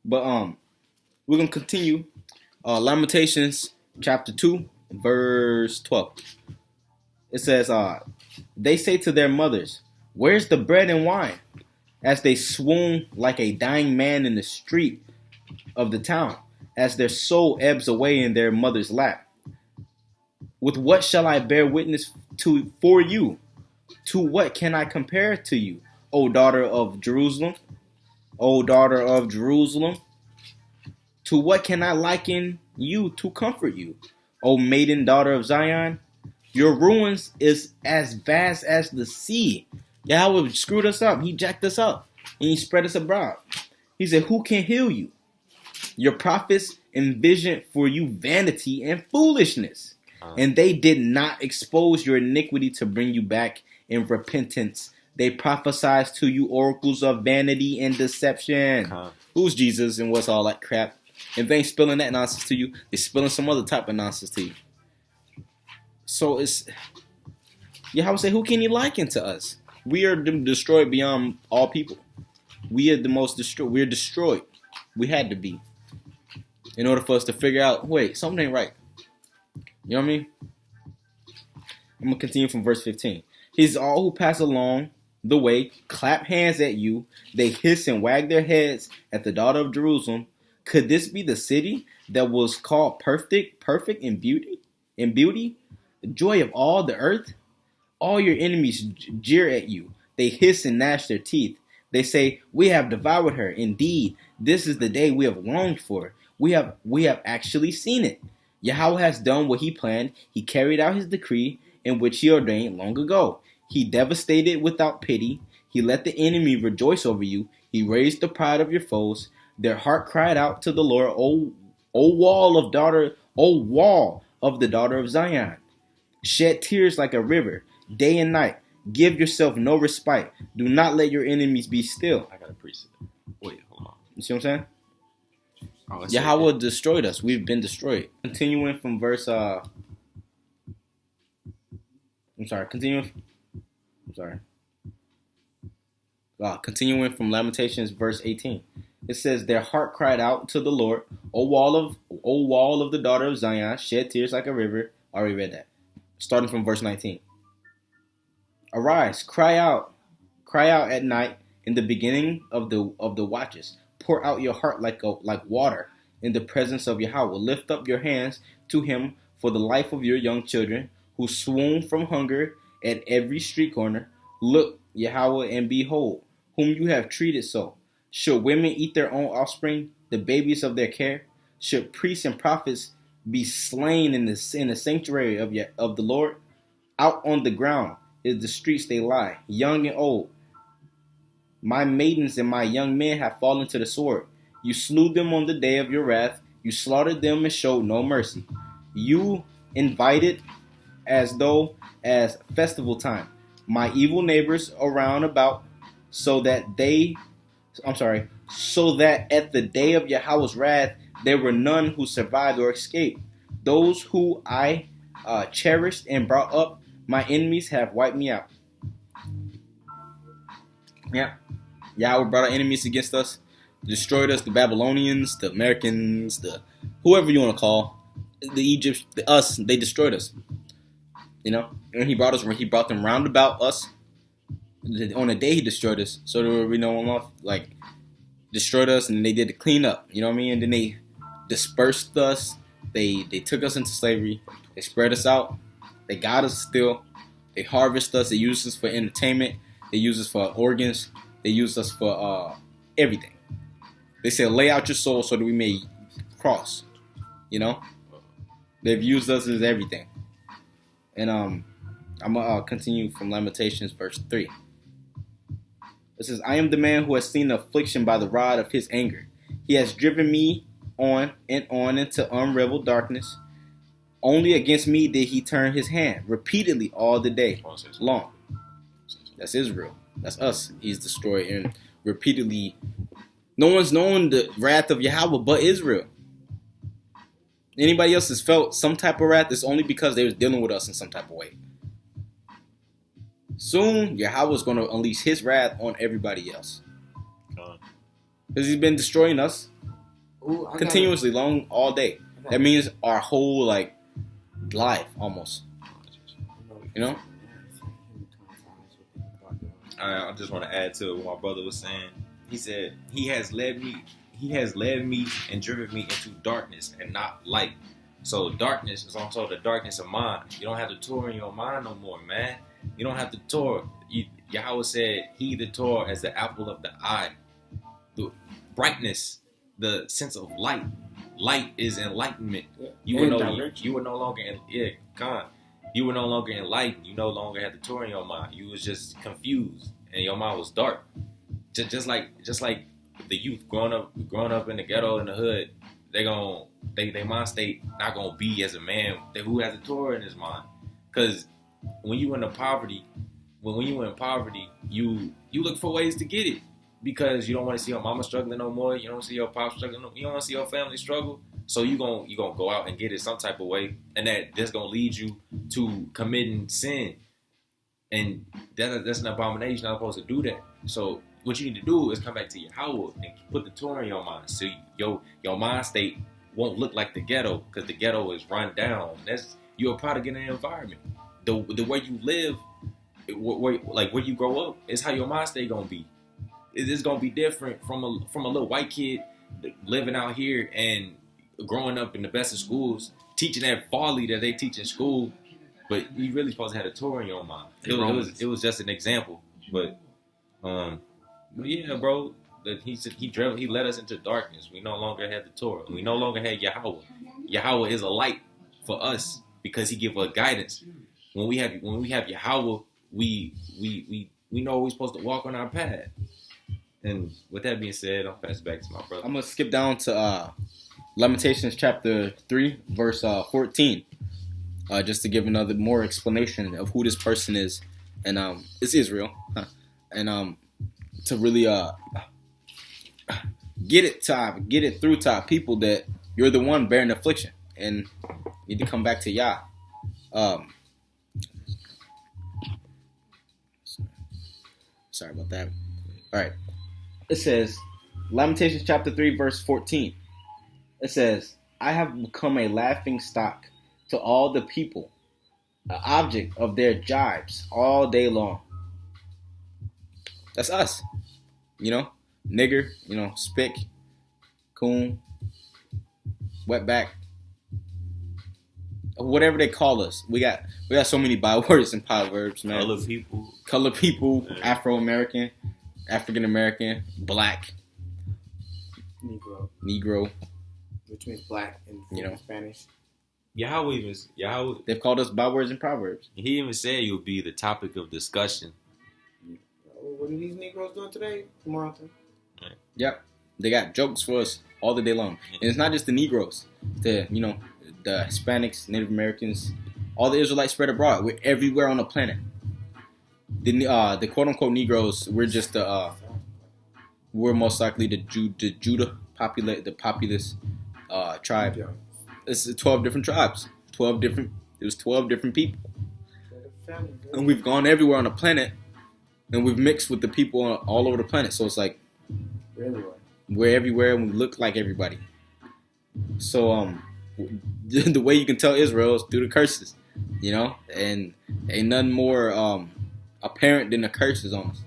But we're gonna continue. Lamentations chapter 2, verse 12. It says, they say to their mothers, "Where's the bread and wine?" as they swoon like a dying man in the street of the town, as their soul ebbs away in their mother's lap. With what shall I bear witness for you? To what can I compare to you, O daughter of Jerusalem? O daughter of Jerusalem? To what can I liken you to comfort you, O maiden daughter of Zion? Your ruins is as vast as the sea. Yahweh screwed us up. He jacked us up. And he spread us abroad. He said, who can heal you? Your prophets envisioned for you vanity and foolishness. And they did not expose your iniquity to bring you back in repentance. They prophesied to you oracles of vanity and deception. Who's Jesus and what's all that crap? If they ain't spilling that nonsense to you, they're spilling some other type of nonsense to you. So it's, Yahweh say, who can you liken to us? We are destroyed beyond all people. We are the most destroyed. We're destroyed. We had to be. In order for us to figure out, wait, something ain't right. You know what I mean? I'm going to continue from verse 15. He's all who pass along the way, clap hands at you. They hiss and wag their heads at the daughter of Jerusalem. Could this be the city that was called perfect in beauty? in beauty, the joy of all the earth? All your enemies jeer at you. They hiss and gnash their teeth. They say, "We have devoured her. Indeed, this is the day we have longed for. We have actually seen it." Yahweh has done what he planned. He carried out his decree in which he ordained long ago. He devastated without pity. He let the enemy rejoice over you. He raised the pride of your foes. Their heart cried out to the Lord, O wall of the daughter of Zion. Shed tears like a river, day and night. Give yourself no respite. Do not let your enemies be still. I got a precept. Wait, hold on. You see what I'm saying? Oh, Yahweh destroyed us. We've been destroyed. Continuing from verse continuing from Lamentations verse 18. It says, "Their heart cried out to the Lord, O wall of the daughter of Zion, shed tears like a river." I already read that. Starting from verse 19. "Arise, cry out at night in the beginning of the watches. Pour out your heart like water in the presence of Yahweh. Lift up your hands to him for the life of your young children who swoon from hunger at every street corner. Look, Yahweh, and behold, whom you have treated so. Should women eat their own offspring, the babies of their care? Should priests and prophets be slain in the sanctuary of the Lord? Out on the ground is the streets they lie, young and old. My maidens and my young men have fallen to the sword. You slew them on the day of your wrath. You slaughtered them and showed no mercy. You invited as festival time my evil neighbors around about, so that at the day of Yahweh's wrath there were none who survived or escaped. Those who I cherished and brought up, my enemies have wiped me out." Yeah. Yahweh brought our enemies against us, destroyed us, the Babylonians, the Americans, the whoever you want to call, the Egypts, us, they destroyed us. And he brought them round about us. On the day he destroyed us, so there were no one destroyed us, and they did the cleanup. You know what I mean? And then they dispersed us. They took us into slavery. They spread us out. They got us still. They harvest us. They use us for entertainment. They use us for organs. They use us for everything. They said, "Lay out your soul so that we may cross." They've used us as everything. And I'm gonna continue from Lamentations verse 3. It says, "I am the man who has seen affliction by the rod of his anger. He has driven me on and on into unraveled darkness. Only against me did he turn his hand, repeatedly all the day long." That's Israel. That's us. He's destroyed and repeatedly. No one's known the wrath of Yahweh but Israel. Anybody else has felt some type of wrath, it's only because they was dealing with us in some type of way. Soon, Yahweh is going to unleash his wrath on everybody else. Because he's been destroying us continuously, all day. That means our whole life, almost. I just want to add to what my brother was saying. He said, He has led me and driven me into darkness and not light. So darkness is also the darkness of mind. You don't have the Torah in your mind no more, man. You don't have the Torah. Yahweh said he the Torah as the apple of the eye. The brightness, the sense of light. Light is enlightenment. You were no longer enlightened. You no longer had the Torah in your mind. You was just confused, and your mind was dark. Just like the youth growing up in the ghetto, in the hood, they mind state not gonna be as a man who has a Torah in his mind. Because when you in poverty, you look for ways to get it, because you don't want to see your mama struggling no more. You don't see your pop struggling. You don't want to see your family struggle. So you gonna go out and get it some type of way, and that's gonna lead you to committing sin, and that's an abomination. You're not supposed to do that. So what you need to do is come back to Yahweh and put the Torah in your mind, so your mind state won't look like the ghetto, because the ghetto is run down. You're a product in the environment. The way you live, where you grow up, is how your mind state gonna be. It's gonna be different from a little white kid living out here and growing up in the best of schools, teaching that folly that they teach in school, but you really supposed to have the Torah in your mind. It was just an example, but yeah, bro. That he led us into darkness. We no longer had the Torah. We no longer had Yahweh. Yahweh is a light for us because he give us guidance. When we have Yahweh, we know we're supposed to walk on our path. And with that being said, I'll pass it back to my brother. I'm gonna skip down to Lamentations chapter 3, verse 14, just to give another more explanation of who this person is, and it's Israel, and to really get it through to our people that you're the one bearing affliction and need to come back to Yah. Sorry about that. All right. It says, Lamentations chapter 3, verse 14. It says, I have become a laughing stock to all the people, an object of their jibes all day long. That's us. Nigger, spick, coon, wetback, whatever they call us. We got so many bywords and proverbs, man. Color people, yeah. Afro-American, African-American, black, Negro, which means black in Spanish. Yahweh. They've called us bywords and proverbs. He even said you'll be the topic of discussion. What are these Negroes doing today? Tomorrow. Right. Yep, they got jokes for us all the day long, and it's not just the Negroes. The Hispanics, Native Americans, all the Israelites spread abroad. We're everywhere on the planet. The quote unquote Negroes, we're just we're most likely the Judah populous tribe. Yeah. It's 12 different tribes. It was 12 different people, and we've gone everywhere on the planet. And we've mixed with the people all over the planet. So it's like we're everywhere and we look like everybody. So the way you can tell Israel is through the curses, and ain't nothing more apparent than the curses on us.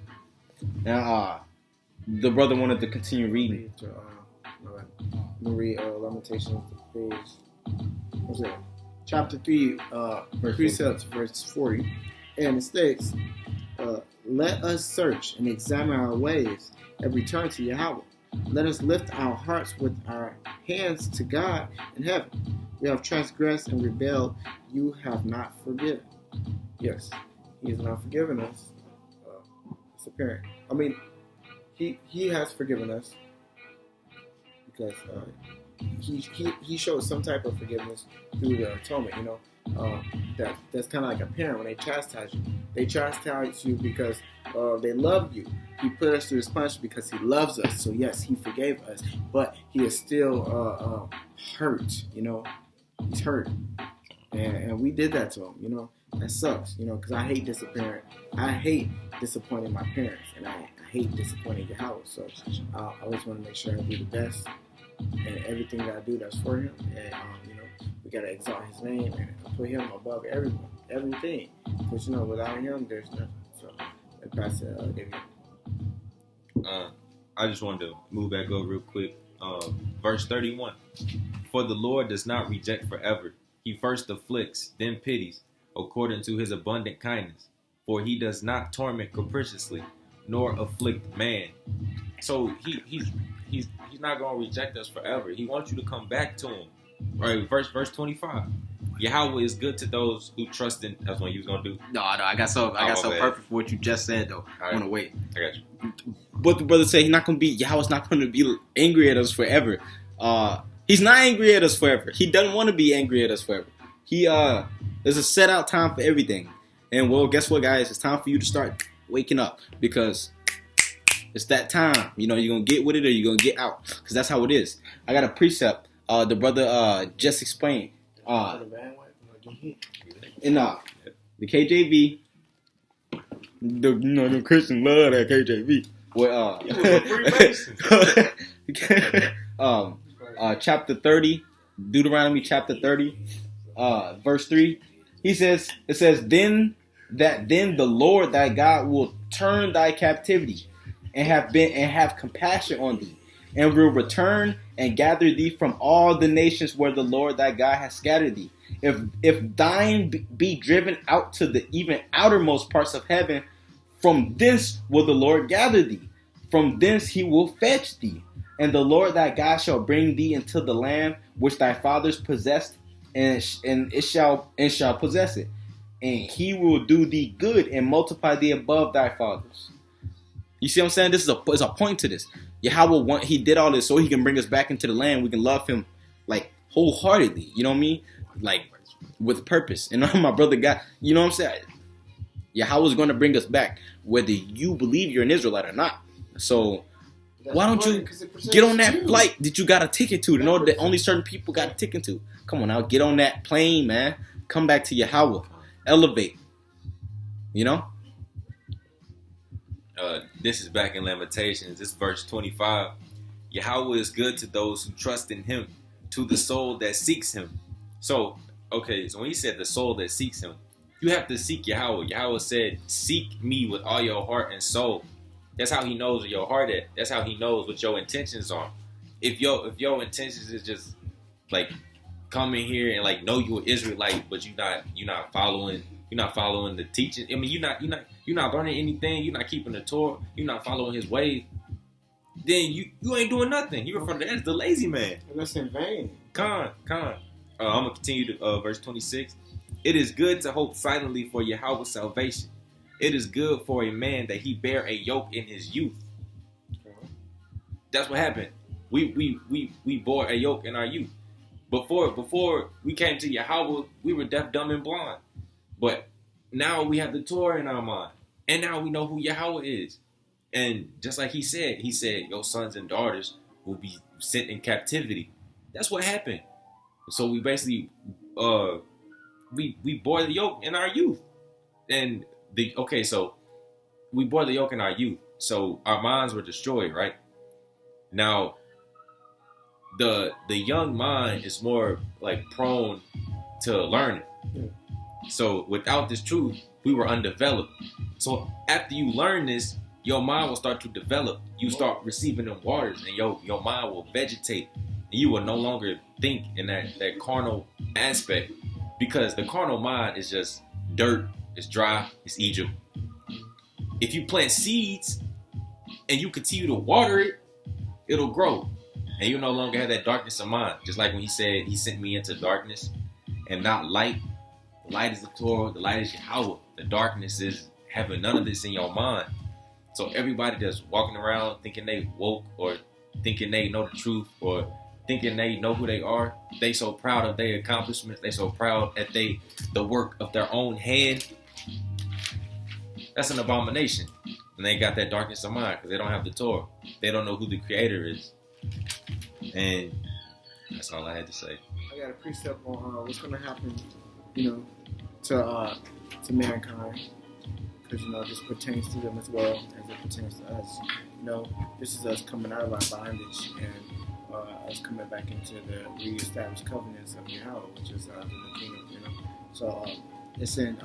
Now, the brother wanted to continue reading. Read Lamentations, chapter 3, precepts, verse 40. And it states, let us search and examine our ways and return to Yahweh. Let us lift our hearts with our hands to God in heaven. We have transgressed and rebelled. You have not forgiven. Yes, He has not forgiven us. It's apparent. I mean, He has forgiven us because He showed some type of forgiveness through the atonement. That's kind of like a parent when they chastise you. They chastise you because they love you. He put us through this punishment because He loves us. So yes, He forgave us, but He is still hurt. He's hurt, and we did that to Him. That sucks. Because I hate disappointing. I hate disappointing my parents, and I hate disappointing Yahweh. So I always want to make sure I do the best, and everything that I do that's for Him, and we gotta exalt His name and put Him above everything. Because without Him, there's nothing. So that's David. I just wanted to move back over real quick. Verse 31. For the Lord does not reject forever. He first afflicts, then pities, according to His abundant kindness. For He does not torment capriciously, nor afflict man. So he's not gonna reject us forever. He wants you to come back to Him. Right, verse 25. Yahweh is good to those who trust in. That's what you was gonna do. No, I got so perfect for what you just said though. Right. I want to wait. I got you. But the brother said Yahweh's not gonna be angry at us forever. He's not angry at us forever. He doesn't want to be angry at us forever. There's a set out time for everything. And well, guess what, guys? It's time for you to start waking up because it's that time. You're gonna get with it or you're gonna get out because that's how it is. I got a precept. The brother just explained in the KJV. The Christians love that KJV. Chapter 30, Deuteronomy chapter 30, verse 3. It says, then the Lord thy God will turn thy captivity and have compassion on thee, and will return and gather thee from all the nations where the Lord thy God has scattered thee. If thine be driven out to the even outermost parts of heaven, from thence will the Lord gather thee. From thence he will fetch thee. And the Lord thy God shall bring thee into the land which thy fathers possessed, and shall possess it. And he will do thee good and multiply thee above thy fathers. You see what I'm saying? There's a point to this. Yahweh he did all this so he can bring us back into the land. We can love him like wholeheartedly. You know what I mean? Like with purpose. And my brother got, you know what I'm saying? Yahweh's going to bring us back whether you believe you're an Israelite or not. So why don't you get on that flight that you got a ticket to? Know that only certain people got a ticket to. Come on now, get on that plane, man. Come back to Yahweh. Elevate. You know? This is back in Lamentations. This is verse 25. Yahweh is good to those who trust in him, to the soul that seeks him. So when he said the soul that seeks him, you have to seek Yahweh. Yahweh said, seek me with all your heart and soul. That's how he knows where your heart at. That's how he knows what your intentions are. If your intentions is just like come in here and like know you're an Israelite, but you're not following the teaching. I mean, you're not learning anything. You're not keeping the Torah. You're not following his ways. Then you ain't doing nothing. You refer to that as the lazy man. And that's in vain. I'm gonna continue to verse 26. It is good to hope silently for Yahweh's salvation. It is good for a man that he bear a yoke in his youth. That's what happened. We bore a yoke in our youth. Before we came to Yahweh, we were deaf, dumb, and blind. But now we have the Torah in our mind. And now we know who Yahweh is. And just like he said, your sons and daughters will be sent in captivity. That's what happened. So we basically, we bore the yoke in our youth. And so we bore the yoke in our youth. So our minds were destroyed, right? Now, the young mind is more like prone to learning. So without this truth, we were undeveloped. So after you learn this, your mind will start to develop. You start receiving them waters, and your mind will vegetate. And you will no longer think in that carnal aspect, because the carnal mind is just dirt, it's dry, it's Egypt. If you plant seeds and you continue to water it, it'll grow. And you no longer have that darkness of mind. Just like when he said he sent me into darkness and not light. The light is the Torah, the light is Yahweh. The darkness is having none of this in your mind. So everybody that's walking around thinking they woke, or thinking they know the truth, or thinking they know who they are, they so proud of their accomplishments, they so proud at the work of their own hand. That's an abomination. And they got that darkness of mind because they don't have the Torah. They don't know who the Creator is. And that's all I had to say. I got a precept on what's going to happen, to mankind, because this pertains to them as well as it pertains to us. This is us coming out of our bondage and us coming back into the reestablished covenants of Yahweh, which is the kingdom. So it's in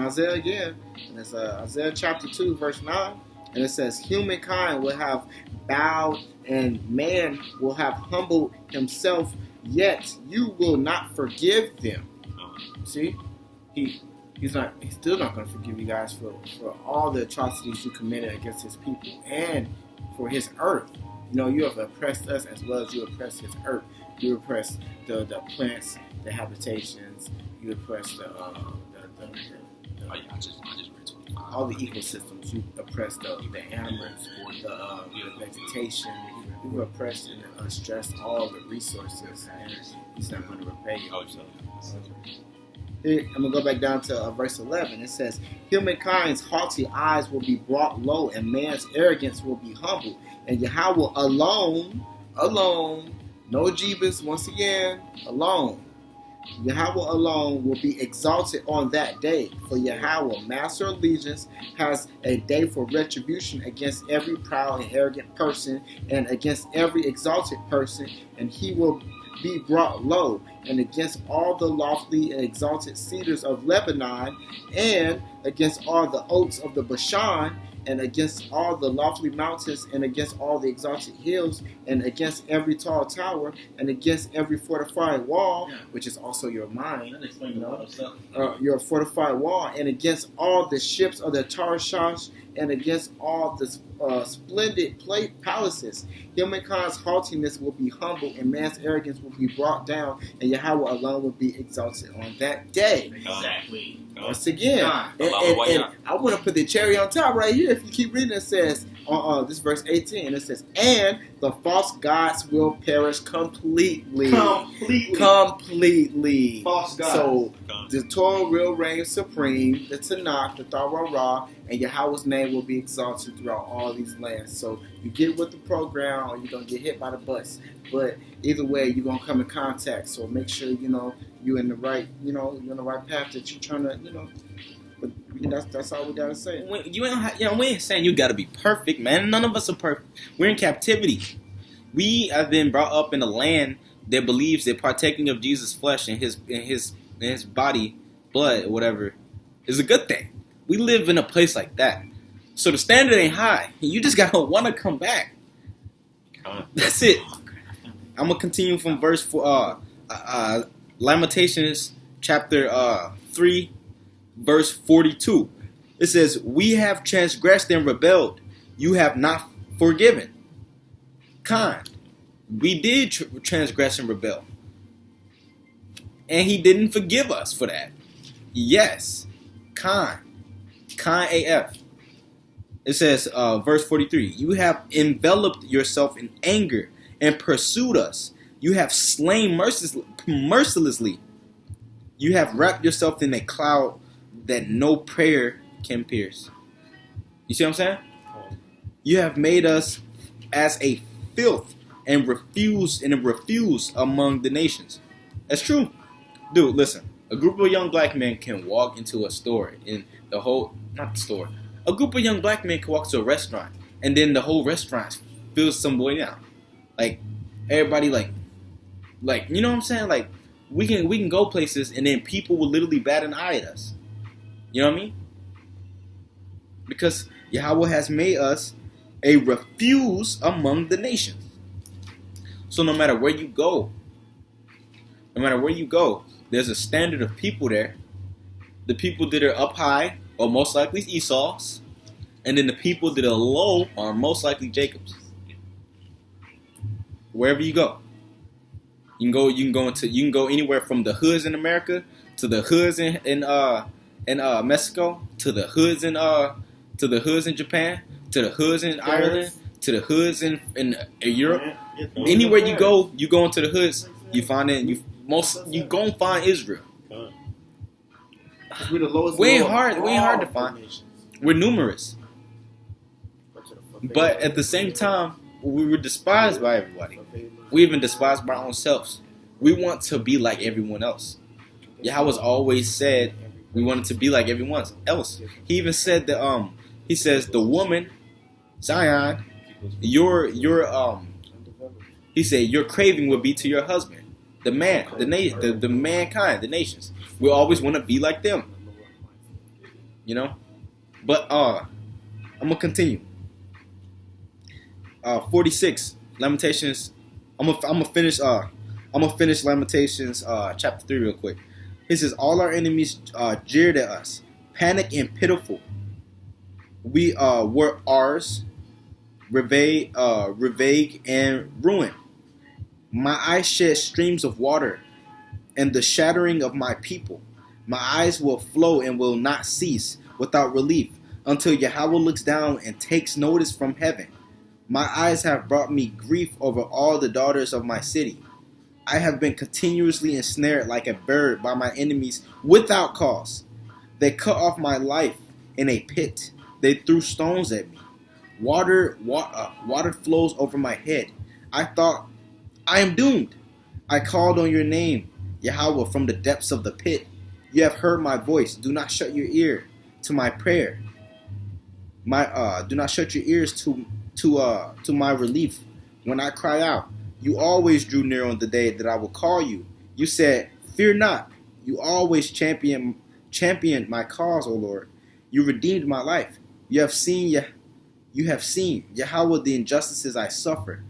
Isaiah again, and it's Isaiah chapter 2, verse 9, and it says, "Humankind will have bowed, and man will have humbled himself, yet you will not forgive them." See, he's still not going to forgive you guys for all the atrocities you committed against his people and for his earth. You have oppressed us as well as you oppressed his earth. You oppressed the plants, the habitations. You oppressed all the ecosystems. You oppressed the animals, the vegetation. You oppressed and stressed all the resources, and he's not going to repay you. Here, I'm going to go back down to verse 11. It says, "Humankind's haughty eyes will be brought low, and man's arrogance will be humbled. And Yahweh alone, no Jebus, once again, alone. Yahweh alone will be exalted on that day. For Yahweh, Master Allegiance, has a day for retribution against every proud and arrogant person, and against every exalted person, and he will be brought low, and against all the lofty and exalted cedars of Lebanon, and against all the oaks of the Bashan, and against all the lofty mountains, and against all the exalted hills, and against every tall tower, and against every fortified wall, which is also your mind, your fortified wall, and against all the ships of the Tarshish, and against all the splendid palaces. Humankind's haughtiness will be humbled, and man's arrogance will be brought down, and Yahweh alone will be exalted on that day. Exactly. Once again, and I want to put the cherry on top right here. If you keep reading, it says, this verse 18, it says, and the false gods will perish completely. Completely. False gods. So the Torah will reign supreme, the Tanakh, the Torah, and Yahweh's name will be exalted throughout all these lands. So you get with the program, or you're going to get hit by the bus. But either way, you're going to come in contact. So make sure, you're in the right, you're in the right path that you're trying to, But that's all we gotta say. We ain't saying you gotta be perfect, man. None of us are perfect. We're in captivity. We have been brought up in a land that believes that partaking of Jesus' flesh and his body, blood, or whatever, is a good thing. We live in a place like that, so the standard ain't high. You just gotta want to come back. That's it. I'm gonna continue from verse 4. Lamentations chapter 3. Verse 42, it says, we have transgressed and rebelled. You have not forgiven. Kind. We did transgress and rebel. And he didn't forgive us for that. Yes. Kind. Kind AF. It says, verse 43, you have enveloped yourself in anger and pursued us. You have slain mercilessly. You have wrapped yourself in a cloud that no prayer can pierce. You see what I'm saying? You have made us as a filth and refuse among the nations. That's true. Dude, listen. A group of young black men can walk into a store in the whole, not the store. A group of young black men can walk to a restaurant and then the whole restaurant feels some way down. Like everybody like you know what I'm saying? Like we can go places and then people will literally bat an eye at us. You know what I mean? Because Yahweh has made us a refuse among the nations. So no matter where you go, there's a standard of people there. The people that are up high are most likely Esau's, and then the people that are low are most likely Jacob's. Wherever you go, you can go anywhere from the hoods in America to the hoods in Mexico, to the hoods in Japan, to the hoods in Ireland, to the hoods in Europe. Anywhere you go into the hoods, you find it. You gonna find Israel. We're the lowest. We ain't hard to find. We're numerous, but at the same time, we were despised by everybody. We even despised by our own selves. We want to be like everyone else. Yahweh always said we wanted to be like everyone else. He even said that he says the woman, Zion, he said your craving will be to your husband, the man, the mankind, the nations. We always want to be like them, But I'm gonna continue. 46 Lamentations. I'm gonna finish Lamentations chapter 3 real quick. He says, all our enemies jeered at us, panic and pitiful. We were ours, ravage and ruin. My eyes shed streams of water, and the shattering of my people. My eyes will flow and will not cease without relief, until Yahweh looks down and takes notice from heaven. My eyes have brought me grief over all the daughters of my city. I have been continuously ensnared like a bird by my enemies without cause. They cut off my life in a pit. They threw stones at me. Water flows over my head. I thought, I am doomed. I called on your name, Yahweh, from the depths of the pit. You have heard my voice. Do not shut your ear to my prayer. Do not shut your ears to my relief when I cry out. You always drew near on the day that I will call you. You said, fear not. You always championed my cause, O Lord. You redeemed my life. You have seen Yahweh the injustices I suffer.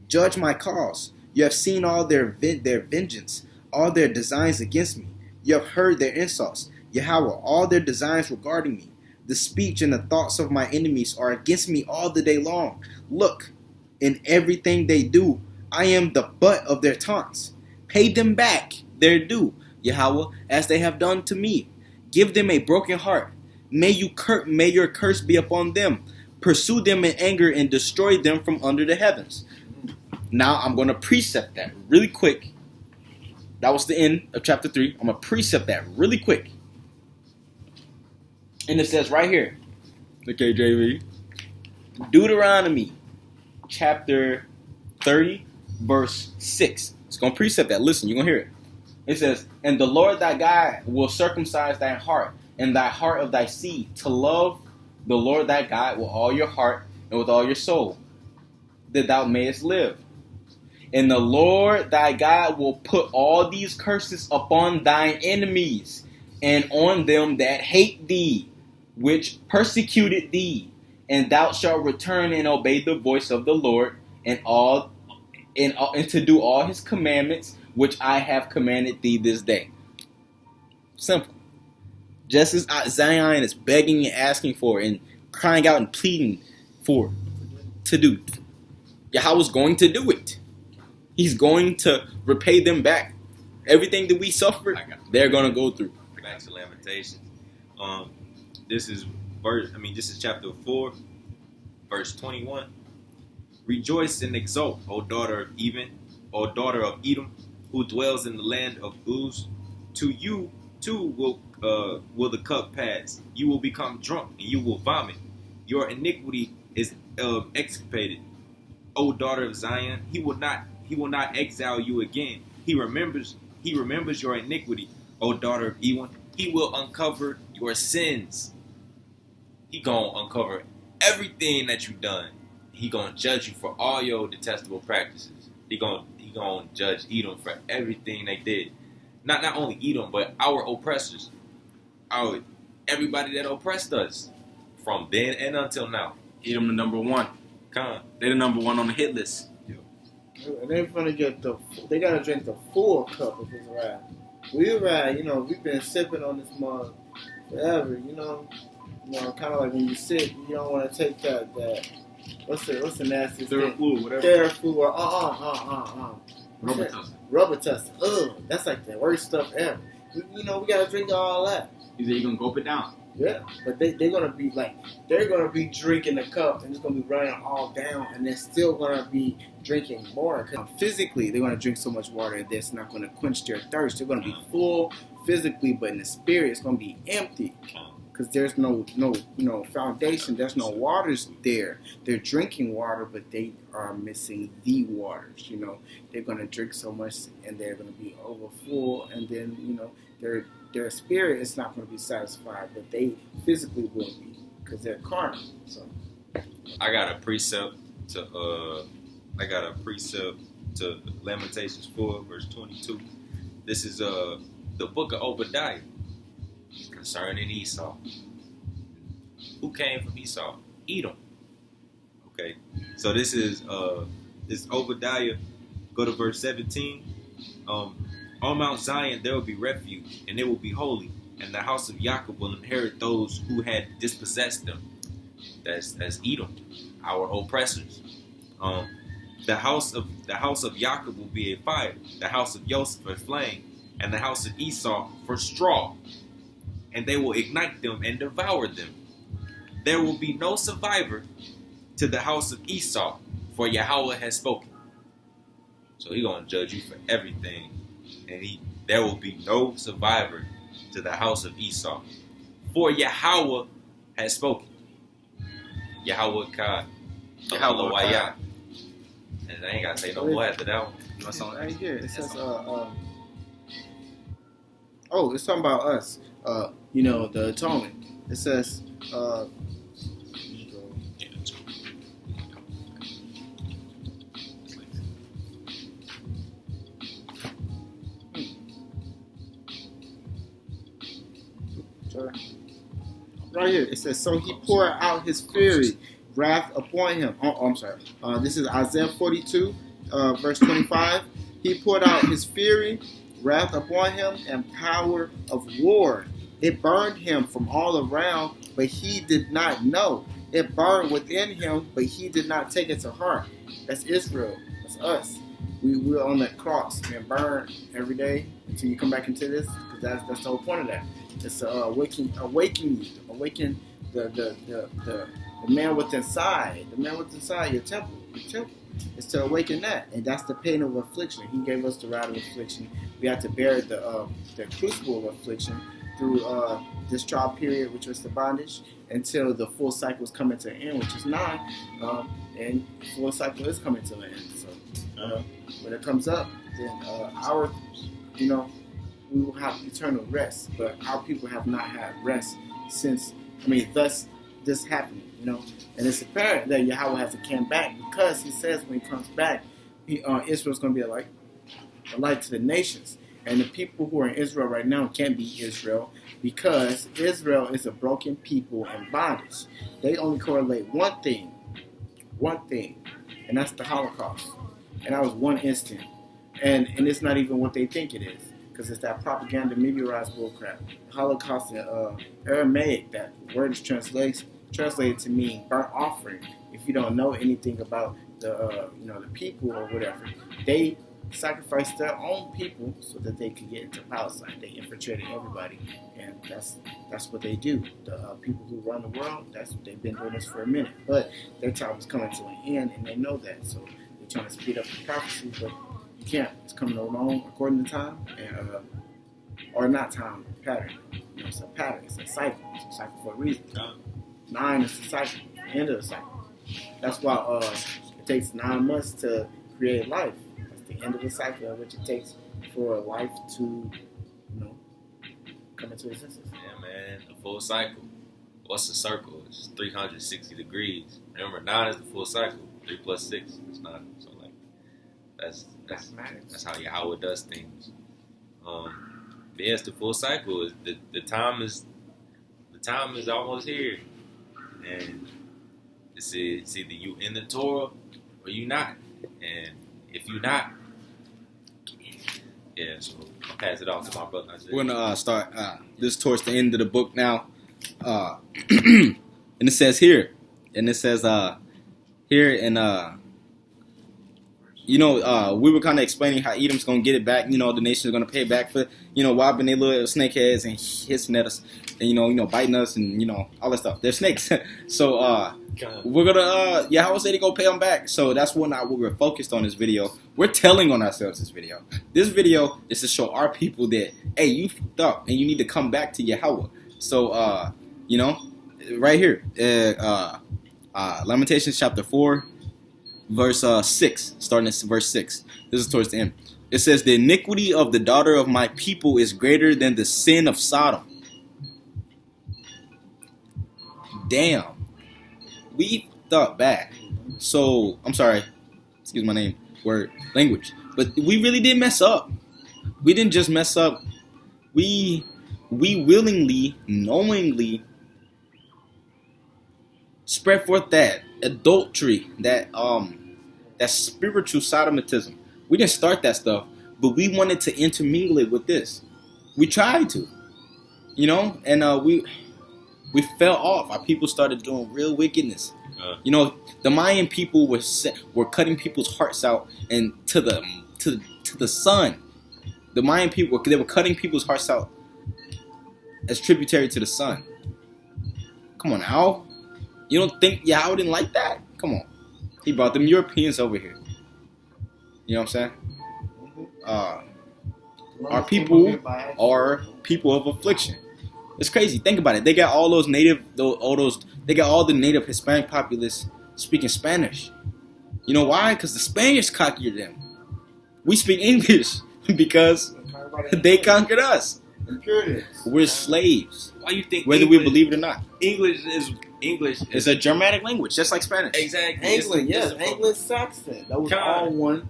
Judge my cause. You have seen all their vengeance, all their designs against me. You have heard their insults. Yahweh, all their designs regarding me. The speech and the thoughts of my enemies are against me all the day long. Look, in everything they do, I am the butt of their taunts. Pay them back their due, Yahweh, as they have done to me. Give them a broken heart. May your curse be upon them. Pursue them in anger and destroy them from under the heavens. Now I'm going to precept that really quick. That was the end of chapter 3. I'm going to precept that really quick. And it says right here, the KJV, Deuteronomy chapter 30, verse 6. It's going to precept that. Listen, you're going to hear it. It says, and the Lord thy God will circumcise thy heart and thy heart of thy seed to love the Lord thy God with all your heart and with all your soul, that thou mayest live. And the Lord thy God will put all these curses upon thine enemies and on them that hate thee, which persecuted thee. And thou shalt return and obey the voice of the Lord and to do all his commandments, which I have commanded thee this day. Simple. Just as Zion is begging and asking for and crying out and pleading for to do, Yahweh's going to do it. He's going to repay them back. Everything that we suffered, they're going to go through. Back to Lamentations. This is chapter 4, verse 21. Rejoice and exult, O daughter of Edom, who dwells in the land of Uz. To you too will the cup pass. You will become drunk and you will vomit. Your iniquity is expiated. O daughter of Zion, he will not exile you again. He remembers your iniquity. O daughter of Edom, he will uncover your sins. He gonna uncover everything that you've done. He gonna judge you for all your detestable practices. He gonna judge Edom for everything they did. Not only Edom, but our oppressors. Everybody that oppressed us from then and until now. Edom the number one. They're the number one on the hit list. And they're gonna they gotta drink the full cup of his wrath. We've been sipping on this mug forever, kind of like when you sip, you don't want to take that what's the nastiest thing? Theraflu or Rubber tussin. Ugh, that's like the worst stuff ever. We gotta drink all that. You say you're gonna gulp it down. Yeah, but they're gonna be drinking the cup and it's gonna be running all down, and they're still gonna be drinking more. Physically, they're gonna drink so much water that's not gonna quench their thirst. They're gonna be full physically, but in the spirit, it's gonna be empty because there's no foundation. There's no waters there. They're drinking water, but they are missing the waters. They're gonna drink so much and they're gonna be over full, and then their spirit is not going to be satisfied, but they physically will be because they're carnal. So, I got a precept to Lamentations 4, verse 22. This is the book of Obadiah concerning Esau. Who came from Esau? Edom. Okay, so this is Obadiah. Go to verse 17. On Mount Zion there will be refuge, and it will be holy, and the house of Jacob will inherit those who had dispossessed them. That's Edom, our oppressors. The house of Jacob will be a fire, the house of Joseph a flame, and the house of Esau for straw, and they will ignite them and devour them. There will be no survivor to the house of Esau, for Yahweh has spoken. So He's gonna judge you for everything. And there will be no survivor to the house of Esau. For Yahweh has spoken. Yahweh God. Yahweh Wayah. And I ain't got to say no more after that one. You want something right here? It says, it's talking about us. The atonement. It says, right here. It says, so he poured out his fury, wrath upon him. I'm sorry. This is Isaiah 42, verse 25. He poured out his fury, wrath upon him, and power of war. It burned him from all around, but he did not know. It burned within him, but he did not take it to heart. That's Israel. That's us. We're on the cross and burn every day until you come back into this, because that's the whole point of that. It's awaken the man within inside, your temple. It's to awaken that, and that's the pain of affliction. He gave us the rod of affliction. We have to bear the crucible of affliction through this trial period, which was the bondage, until the full cycle is coming to an end, which is 9, and the full cycle is coming to an end. So when it comes up, then we will have eternal rest. But our people have not had rest since. Thus this happening. And it's apparent that Yahweh has to come back, because he says when he comes back, Israel's going to be a light to the nations. And the people who are in Israel right now can't be Israel, because Israel is a broken people in bondage. They only correlate one thing, and that's the Holocaust. And that was one instant. And it's not even what they think it is, because it's that propaganda, memorized bullcrap. Holocaust in Aramaic, that word is translated to mean burnt offering. If you don't know anything about the people or whatever, they sacrificed their own people so that they could get into Palestine. They infiltrated everybody, and that's what they do. The people who run the world, they've been doing this for a minute, but their time is coming to an end, and they know that. So they're trying to speed up the prophecy, but you can't. It's coming along according to time, and or not time, pattern. It's a pattern. It's a cycle. It's a cycle for a reason. 9 is the cycle, the end of the cycle. That's why it takes 9 months to create life. That's the end of the cycle, of which it takes for life to, come into existence. Yeah, man, the full cycle. What's the circle? It's 360 degrees. Remember, 9 is the full cycle. 3 plus 6 is 9. So that's how Yahweh does things. Yes, the full cycle is the time is almost here. And it's either you in the Torah or you not. And if you not, so I'll pass it off to my brother. We're gonna start this towards the end of the book now. And it says here, we were kind of explaining how Edom's gonna get it back. The nation's gonna pay back for whopping their little snakeheads and hissing at us, and biting us, and all that stuff. They're snakes. So we're gonna Yahweh said he gonna pay them back. So that's what we're focused on this video. We're telling on ourselves this video. This video is to show our people that, hey, you fucked up and you need to come back to Yahweh. So right here, Lamentations chapter 4. Verse 6, starting at verse 6. This is towards the end. It says, the iniquity of the daughter of my people is greater than the sin of Sodom. Damn. We thought bad. So, I'm sorry. Excuse my name. Language. But we really did mess up. We didn't just mess up. We willingly, knowingly spread forth that adultery, that spiritual sodomatism. We didn't start that stuff, but we wanted to intermingle it with this. We tried to, and we fell off. Our people started doing real wickedness. The Mayan people were cutting people's hearts out, and to the sun. The Mayan people, they were cutting people's hearts out as tributary to the sun. Come on now. You don't think Yahweh didn't like that? Come on. He brought them Europeans over here. You know what I'm saying? Our people are people of affliction. It's crazy. Think about it. They got all those they got all the native Hispanic populace speaking Spanish. You know why? Because the Spaniards conquered them. We speak English because they conquered us. We're slaves. Why you think whether we believe it or not? English is a Germanic language, just like Spanish. Exactly. Anglo-Saxon. That was all one,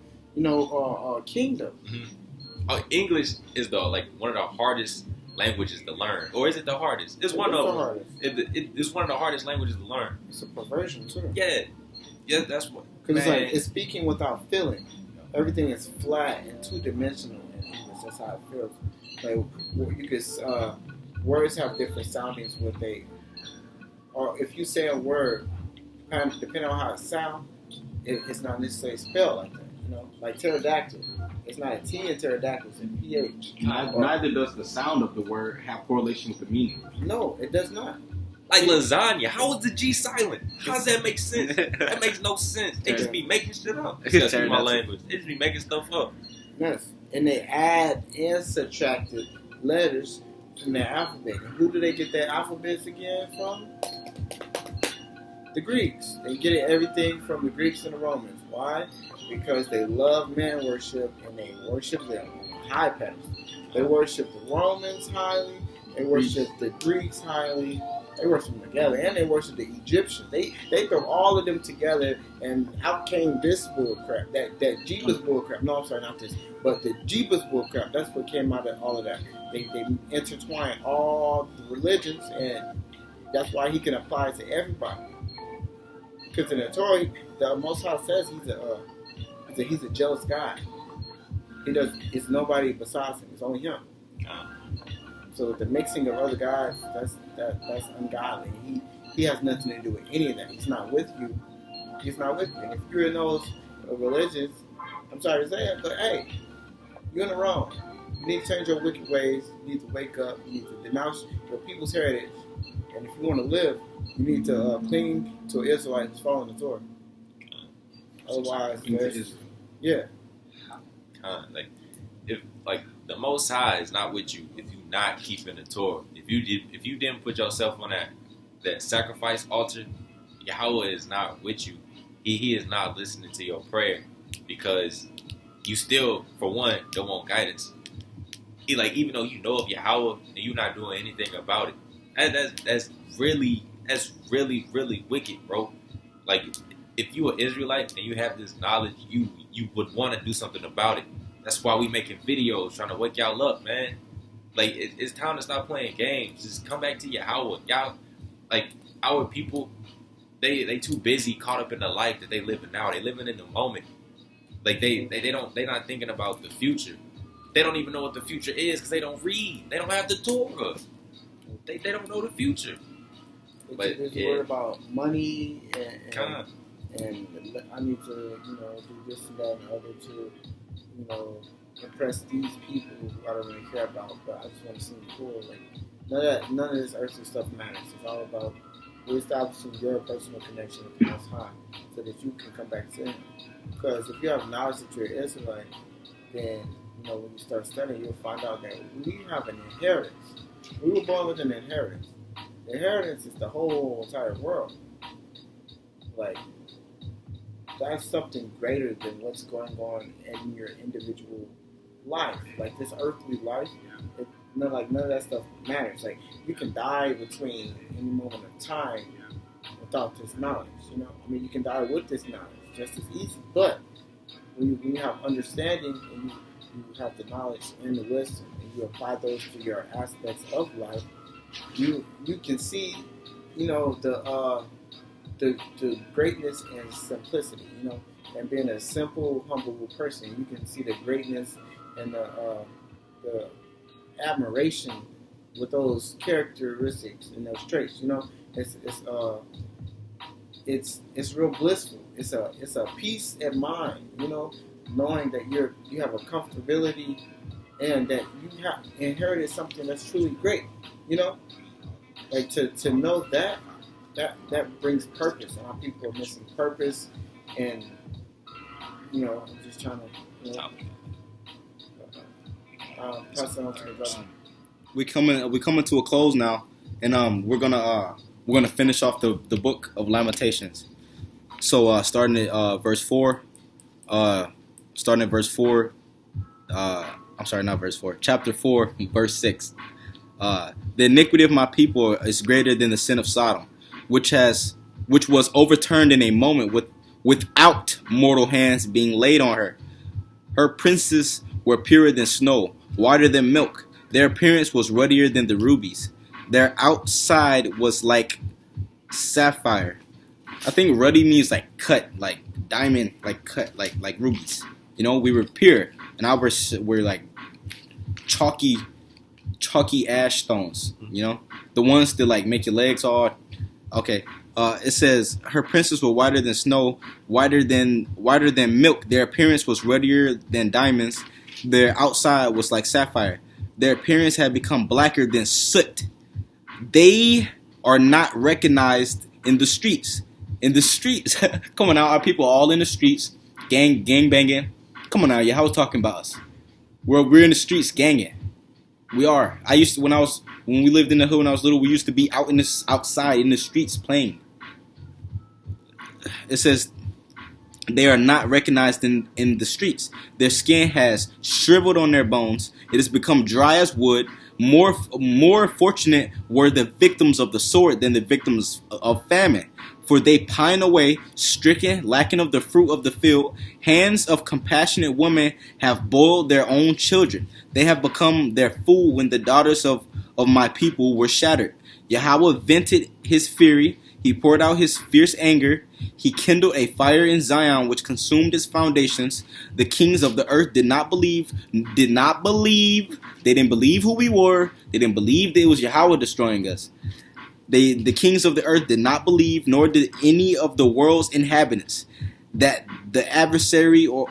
kingdom. Mm-hmm. English is one of the hardest languages to learn, or is it the hardest? It's one of them. It's one of the hardest languages to learn. It's a perversion too. Yeah, that's what. Because it's like it's speaking without feeling. Everything is flat and two-dimensional in English. That's how it feels. Like you could words have different soundings with or if you say a word, depending on how it sounds, it's not necessarily spelled like that. You know, like pterodactyl. It's not a T in pterodactyl, it's a PH. Neither does the sound of the word have correlation with the meaning. No, it does not. Like lasagna, how is the G silent? How does that make sense? That makes no sense. They just be making shit up. Excuse my language. They just be making stuff up. Yes, and they add and subtracted letters from their alphabet. And who do they get their alphabets again from? The Greeks. They get everything from the Greeks and the Romans. Why? Because they love man worship and they worship them on a high pedestal. They worship the Romans highly. They worship the Greeks highly. They worship them together, and they worship the Egyptians. They throw all of them together, and out came this bullcrap. That Jeebus bullcrap. No, I'm sorry, not this, but the Jeebus bullcrap. That's what came out of all of that. They intertwine all the religions, and that's why he can apply it to everybody. Because in the Torah, the Most High says he's a jealous God. It's nobody besides him. It's only him. So the mixing of other gods, that's ungodly. He has nothing to do with any of that. He's not with you. He's not with you. And if you're in those religions, I'm sorry to say it, but hey, you're in the wrong. You need to change your wicked ways. You need to wake up. You need to denounce your people's heritage. And if you want to live, you need to cling to an Israelite who's following the Torah. Otherwise, yeah. If the Most High is not with you, if you're not keeping the Torah, if you didn't put yourself on that sacrifice altar, Yahweh is not with you. He is not listening to your prayer because you still, for one, don't want guidance. Even though you know of Yahweh and you're not doing anything about it, that's really wicked, bro. Like, if you are Israelite and you have this knowledge, you would want to do something about it. That's why we making videos, trying to wake y'all up, man. Like, it's time to stop playing games. Just come back to Yahweh. Y'all, like, our people, they too busy caught up in the life that they living now. They living in the moment. Like, they not thinking about the future. They don't even know what the future is because they don't read. They don't have the Torah. They don't know the future. But they're worried about money and I need to, do this and that and other to, impress these people who I don't really care about, but I just want to seem cool. Like none of this earthly stuff matters. It's all about reestablishing your personal connection with the Most High, so that you can come back to Him. Because if you have knowledge that you're an Israelite, then when you start studying, you'll find out that we have an inheritance. We were born with an inheritance. The inheritance is the whole entire world. Like, that's something greater than what's going on in your individual life. Like, this earthly life, none of that stuff matters. Like, you can die between any moment of time without this knowledge, you can die with this knowledge just as easy. But when you have understanding and you have the knowledge and the wisdom and you apply those to your aspects of life, you can see, the greatness and simplicity, and being a simple, humble person, you can see the greatness and the admiration with those characteristics and those traits. It's real blissful. It's a peace of mind, knowing that you have a comfortability and that you have inherited something that's truly great. Like to know that brings purpose, and our people are missing purpose, and I'm just trying to pass it on to the brother. We coming to a close now, and we're gonna finish off the book of Lamentations. So starting at verse 4, chapter 4, verse 6. The iniquity of my people is greater than the sin of Sodom, which was overturned in a moment without mortal hands being laid on her. Her princes were purer than snow, whiter than milk. Their appearance was ruddier than the rubies. Their outside was like sapphire. I think ruddy means like cut, like diamond, like cut, like rubies. You know, we were pure, and ours were like chalky ash stones. You know, the ones that like make your legs all okay. It says her princes were whiter than snow, whiter than milk. Their appearance was ruddier than diamonds. Their outside was like sapphire. Their appearance had become blacker than soot. They are not recognized in the streets. In the streets, come on now, our people all in the streets, gang banging. Come on now, yeah, I was talking about us. We're in the streets ganging. We are. I used to when we lived in the hood when I was little. We used to be outside in the streets playing. It says they are not recognized in the streets. Their skin has shriveled on their bones. It has become dry as wood. More fortunate were the victims of the sword than the victims of famine. For they pine away, stricken, lacking of the fruit of the field. Hands of compassionate women have boiled their own children. They have become their food when the daughters of my people were shattered. Yahweh vented his fury. He poured out his fierce anger. He kindled a fire in Zion which consumed its foundations. The kings of the earth did not believe. They didn't believe who we were. They didn't believe that it was Yahweh destroying us. The kings of the earth did not believe, nor did any of the world's inhabitants, that the adversary or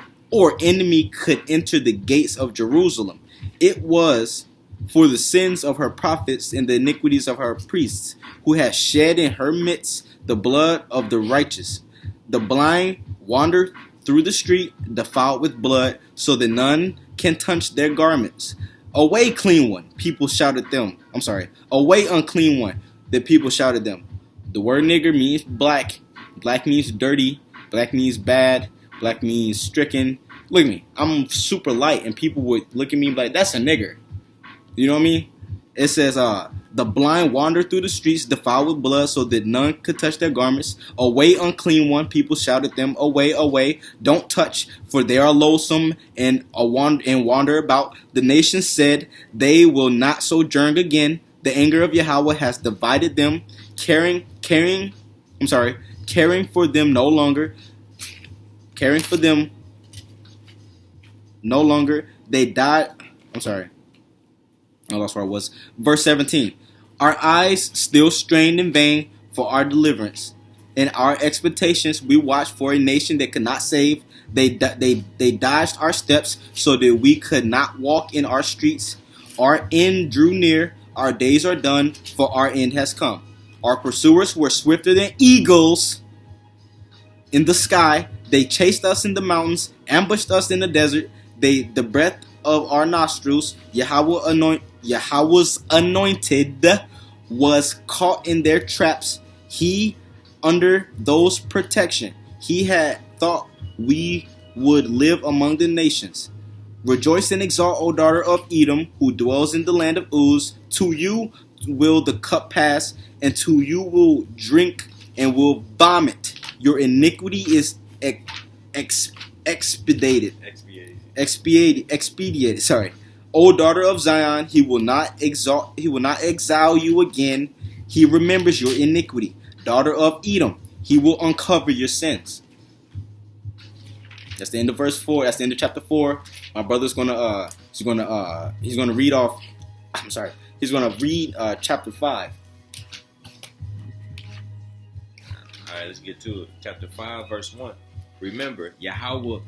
enemy could enter the gates of Jerusalem. It was for the sins of her prophets and the iniquities of her priests, who had shed in her midst the blood of the righteous. The blind wandered through the street, defiled with blood, so that none can touch their garments. Away, clean one, people shouted them. I'm sorry. Away, unclean one, the people shouted them. The word nigger means black. Black means dirty. Black means bad. Black means stricken. Look at me. I'm super light, and people would look at me like, that's a nigger. You know what I mean? It says, the blind wander through the streets defiled with blood so that none could touch their garments. Away, unclean one, people shouted them. Away, away, don't touch, for they are loathsome and wander about. The nations said, they will not sojourn again. The anger of Yahweh has divided them, caring for them no longer. Caring for them no longer. They died. I lost where I was. Verse 17. Our eyes still strained in vain for our deliverance. In our expectations, we watched for a nation that could not save. They dodged our steps so that we could not walk in our streets. Our end drew near. Our days are done, for our end has come. Our pursuers were swifter than eagles in the sky. They chased us in the mountains, ambushed us in the desert. The breath of our nostrils, Yahweh's anointed, was caught in their traps. He under those protection. He had thought we would live among the nations. Rejoice and exalt, O daughter of Edom, who dwells in the land of Uz. To you will the cup pass, and to you will drink and will vomit. Your iniquity is expedited. Sorry. O daughter of Zion, he will not exile you again. He remembers your iniquity. Daughter of Edom, he will uncover your sins. That's the end of verse 4. That's the end of chapter 4. My brother's gonna read off. He's gonna read chapter 5. All right, let's get to it. Chapter 5, verse 1. Remember, Yahweh,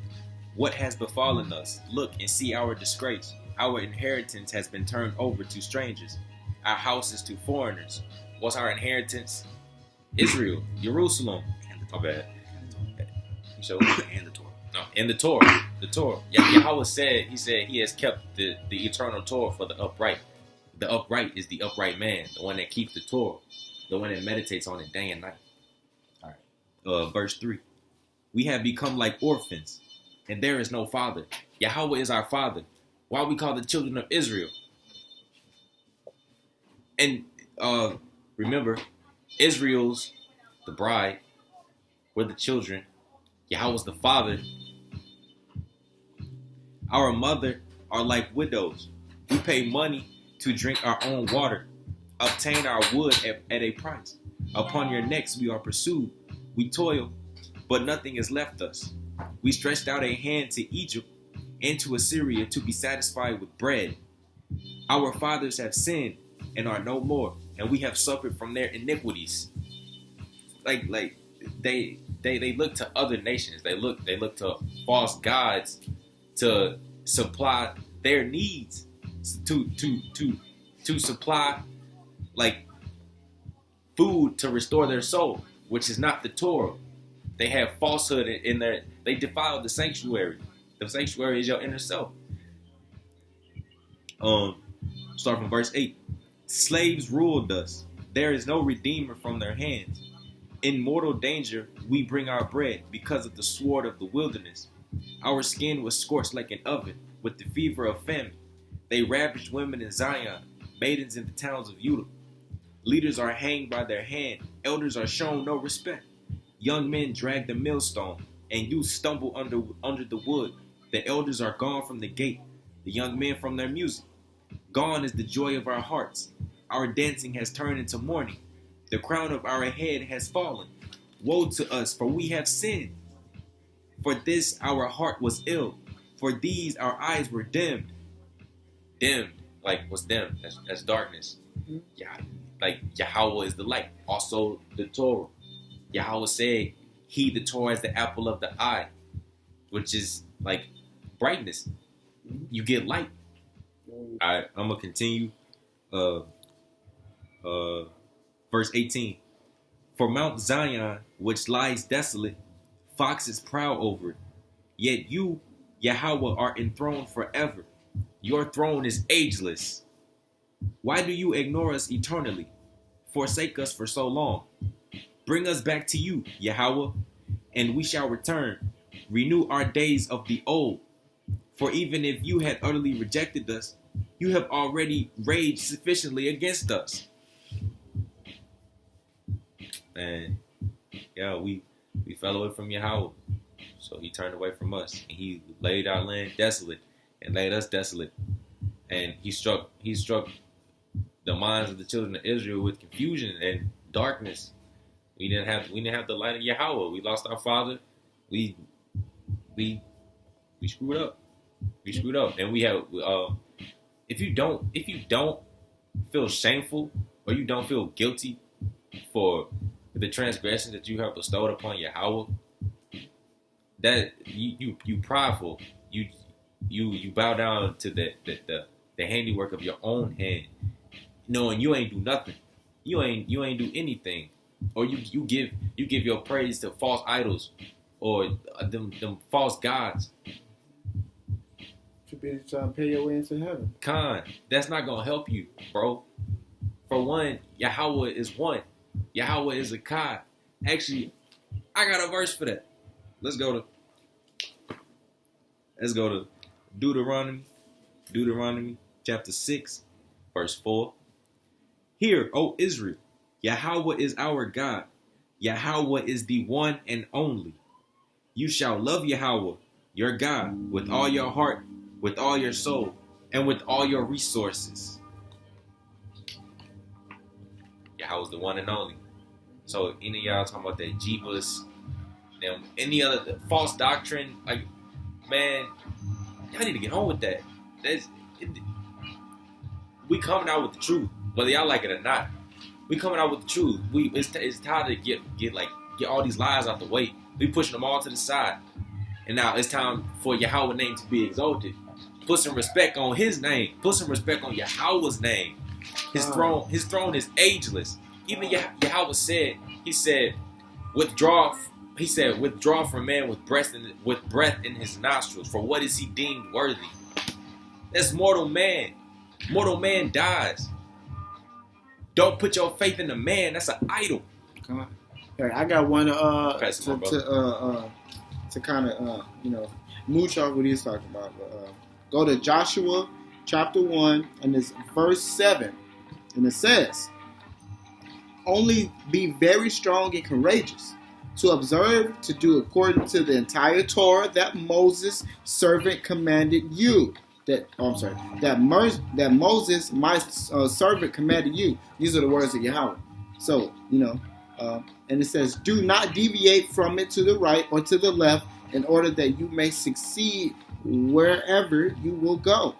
what has befallen us? Look and see our disgrace. Our inheritance has been turned over to strangers. Our houses to foreigners. What's our inheritance? Israel, Jerusalem. My bad. So, and the Torah. No, and the Torah. The Torah. Yahweh said, he has kept the eternal Torah for the upright. The upright is the upright man, the one that keeps the Torah, the one that meditates on it day and night. All right. Verse 3. We have become like orphans, and there is no father. Yahweh is our father. Why we call the children of Israel? And remember, Israel's the bride. We're the children. Yahweh's the father. Our mother are like widows. We pay money to drink our own water, obtain our wood at a price. Upon your necks we are pursued. We toil, but nothing is left us. We stretched out a hand to Egypt and to Assyria to be satisfied with bread. Our fathers have sinned and are no more, and we have suffered from their iniquities. Like they look to other nations. They look to false gods to supply their needs, to supply like food to restore their soul, which is not the Torah. They have falsehood in their. They defile the sanctuary. The sanctuary is your inner self. Start from verse 8. Slaves ruled us. There is no redeemer from their hands. In mortal danger we bring our bread because of the sword of the wilderness. Our skin was scorched like an oven with the fever of famine. They ravaged women in Zion, maidens in the towns of Judah. Leaders are hanged by their hand. Elders are shown no respect. Young men drag the millstone, and youth stumble under the wood. The elders are gone from the gate, the young men from their music. Gone is the joy of our hearts. Our dancing has turned into mourning. The crown of our head has fallen. Woe to us, for we have sinned. For this our heart was ill. For these our eyes were dimmed. Dimmed, like what's dimmed? That's darkness. Yeah, like Yahweh is the light. Also the Torah. Yahweh said, he, the Torah, is the apple of the eye, which is like brightness. You get light. All right, I'm gonna continue. Verse 18. For Mount Zion, which lies desolate, foxes prowl over it. Yet you, Yahweh, are enthroned forever. Your throne is ageless. Why do you ignore us eternally? Forsake us for so long. Bring us back to you, Yahweh, and we shall return. Renew our days of the old. For even if you had utterly rejected us, you have already raged sufficiently against us. And yeah, we fell away from Yahweh. So he turned away from us. And he laid our land desolate and laid us desolate. And he struck the minds of the children of Israel with confusion and darkness. We didn't have the light of Yahweh. We lost our father. We screwed up. We screwed up. And we have if you don't feel shameful or you don't feel guilty for the transgression that you have bestowed upon Yahweh, that you prideful. You bow down to the handiwork of your own hand, knowing you ain't do nothing. You ain't do anything. Or you give your praise to false idols or them false gods. Should be trying to pay your way into heaven. Khan, that's not gonna help you, bro. For one, Yahweh is one. Yahweh is a God. Actually, I got a verse for that. Let's go to Deuteronomy chapter 6, verse 4. Hear, O Israel, Yahweh is our God. Yahweh is the one and only. You shall love Yahweh, your God, with all your heart, with all your soul, and with all your resources. Yahweh is the one and only. So if any of y'all talking about that Jeebus, them, any other false doctrine, like, man, y'all need to get on with that. We coming out with the truth, whether y'all like it or not. We coming out with the truth. It's time to get all these lies out the way. We pushing them all to the side, and now it's time for Yahweh's name to be exalted. Put some respect on His name. Put some respect on Yahweh's name. His throne is ageless. Even Yahweh said, He said, withdraw from man with breath in his nostrils. For what is he deemed worthy? That's mortal man. Mortal man dies. Don't put your faith in a man. That's an idol. Come on. Hey, I got one to kind of mooch off what he's talking about. Go to Joshua chapter 1 and it's verse 7, and it says, "Only be very strong and courageous, to observe to do according to the entire Torah that Moses' servant commanded you. that Moses, my servant, commanded you. These are the words of Yahweh. So, and it says, do not deviate from it to the right or to the left, in order that you may succeed wherever you will go.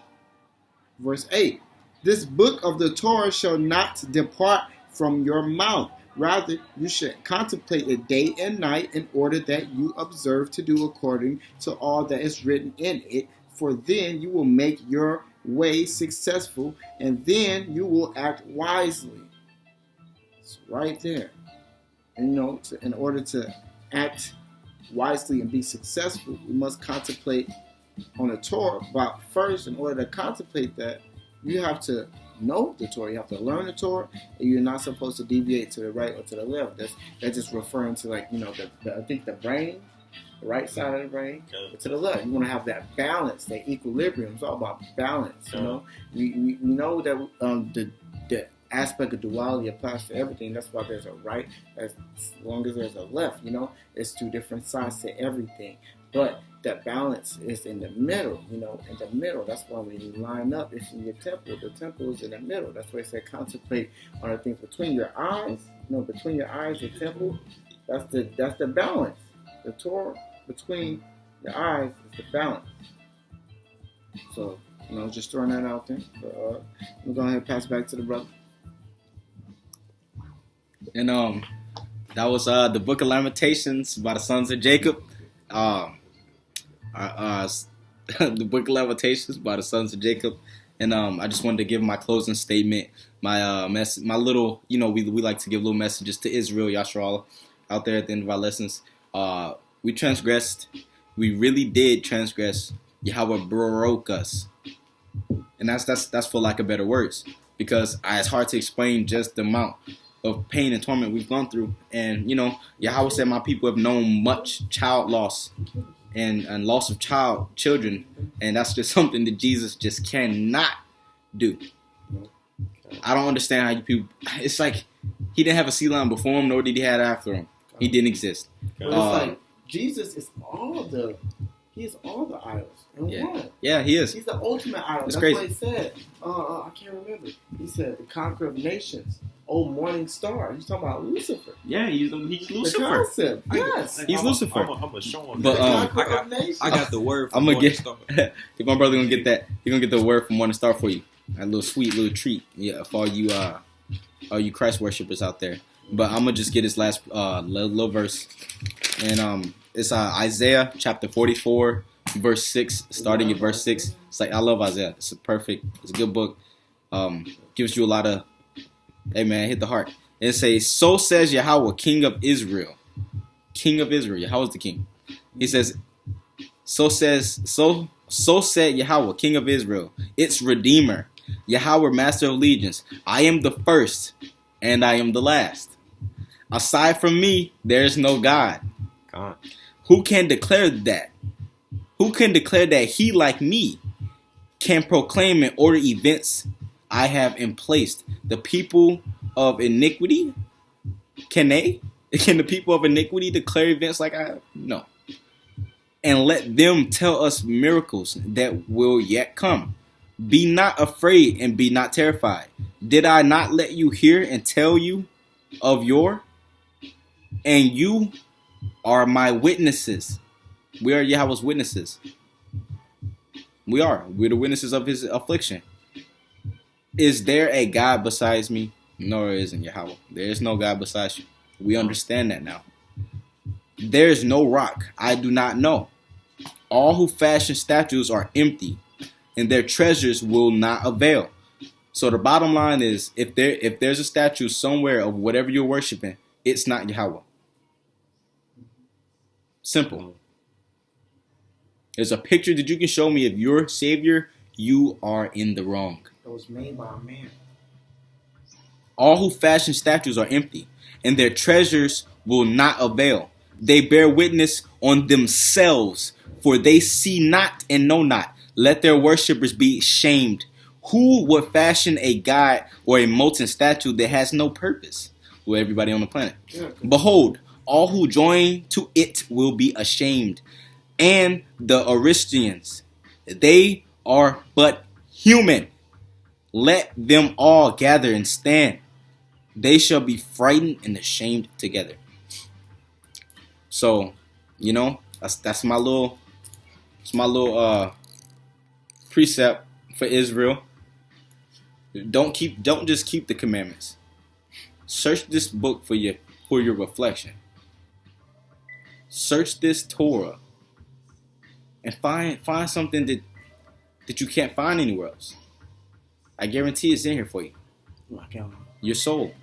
Verse 8, this book of the Torah shall not depart from your mouth. Rather, you should contemplate it day and night, in order that you observe to do according to all that is written in it. For then you will make your way successful, and then you will act wisely. It's right there. And in order to act wisely and be successful, we must contemplate on the Torah. But first, in order to contemplate that, you have to know the Torah. You have to learn the Torah, and you're not supposed to deviate to the right or to the left. That's just referring to, like, I think the brain, the right side of the brain, but to the left. You want to have that balance, that equilibrium. It's all about balance. We know that the aspect of duality applies to everything. That's why there's a right as long as there's a left. It's two different sides to everything. But that balance is in the middle, in the middle. That's why when you line up, it's in your temple. The temple is in the middle. That's why it said contemplate on the things between your eyes. Between your eyes, the temple. That's the balance. The Torah between your eyes is the balance. So, just throwing that out there. So, I'm going to go ahead and pass it back to the brother. And that was the book of Lamentations by the sons of Jacob. The book of Lamentations by the sons of Jacob. And I just wanted to give my closing statement, my my little, we like to give little messages to Israel, Yasharallah, out there at the end of our lessons. We transgressed. We really did transgress. Yahweh broke us. And that's for lack of better words. Because it's hard to explain just the amount of pain and torment we've gone through. And, Yahweh said, my people have known much child loss and loss of children. And that's just something that Jesus just cannot do. I don't understand how you people, it's like he didn't have a sea lion before him, nor did he have after him. He didn't exist. It's like Jesus is he is all the idols in one. Yeah, he is. He's the ultimate idol. That's crazy. What he said. I can't remember. He said, the conqueror of nations. Oh, morning star. He's talking about Lucifer. Yeah, he's Lucifer. The concept. Yes. He's Lucifer. I'm gonna show him. But I got the word from I'm gonna Morning Star. if my brother gonna get that, he's gonna get the word from Morning Star for you. A little sweet little treat, for all you Christ worshippers out there. But I'm gonna just get his last little verse, and it's Isaiah chapter 44, verse 6, starting at verse 6. It's like, I love Isaiah. It's it's a good book. Gives you a lot of, hey man, hit the heart. It says, so says Yahweh, King of Israel. King of Israel. Yahweh's the king. He says, so said Yahweh, King of Israel, its Redeemer, Yahweh, Master of Legions. I am the first, and I am the last. Aside from me, there is no God. Who can declare that? Who can declare that he, like me, can proclaim and order events I have emplaced? The people of iniquity? Can they? Can the people of iniquity declare events like I have? No. And let them tell us miracles that will yet come. Be not afraid and be not terrified. Did I not let you hear and tell you of yore? And you are my witnesses. We are Yahweh's witnesses. We are. We're the witnesses of his affliction. Is there a God besides me? No, there isn't, Yahweh. There is no God besides you. We understand that now. There is no rock I do not know. All who fashion statues are empty, and their treasures will not avail. So the bottom line is, if there's a statue somewhere of whatever you're worshiping, it's not Yahweh. Simple. There's a picture that you can show me of your Savior, you are in the wrong. It was made by a man. All who fashion statues are empty, and their treasures will not avail. They bear witness on themselves, for they see not and know not. Let their worshippers be shamed. Who would fashion a god or a molten statue that has no purpose? Well, everybody on the planet. Yeah. Behold, all who join to it will be ashamed. And the Aristians, they are but human. Let them all gather and stand. They shall be frightened and ashamed together. So, that's my little precept for Israel. Don't just keep the commandments. Search this book for your reflection. Search this Torah and find something that you can't find anywhere else. I guarantee it's in here for you. Your soul,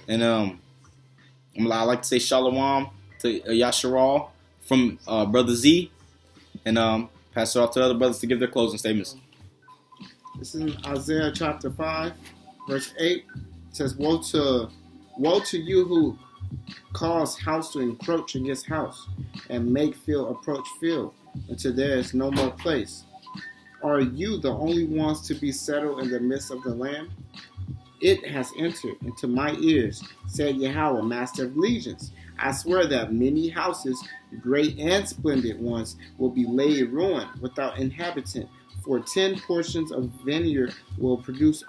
And I like to say Shalawam to Yasharal from Brother Z, and pass it off to other brothers to give their closing statements. This is Isaiah chapter 5, verse 8. It says, Woe to you who cause house to encroach against house, and make field approach field, until there is no more place. Are you the only ones to be settled in the midst of the land? It has entered into my ears, said Yahweh, Master of Legions. I swear that many houses, great and splendid ones, will be laid ruined without inhabitant. For 10 portions of vineyard will produce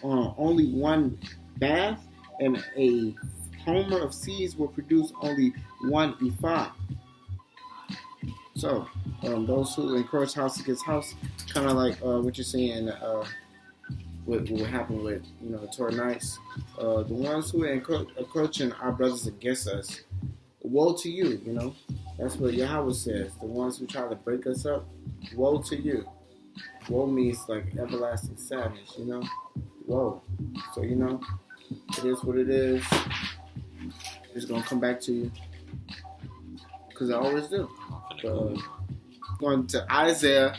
only one bath, and a homer of seeds will produce only one ephah. So, those who encroach house against house, kind of like what you're saying, what happened with the Torah Knights, the ones who are encroaching our brothers against us, woe to you. That's what Yahweh says. The ones who try to break us up, woe to you. Woe means like everlasting sadness. Woe. So it is what it is. It's gonna come back to you, because I always do. Going to Isaiah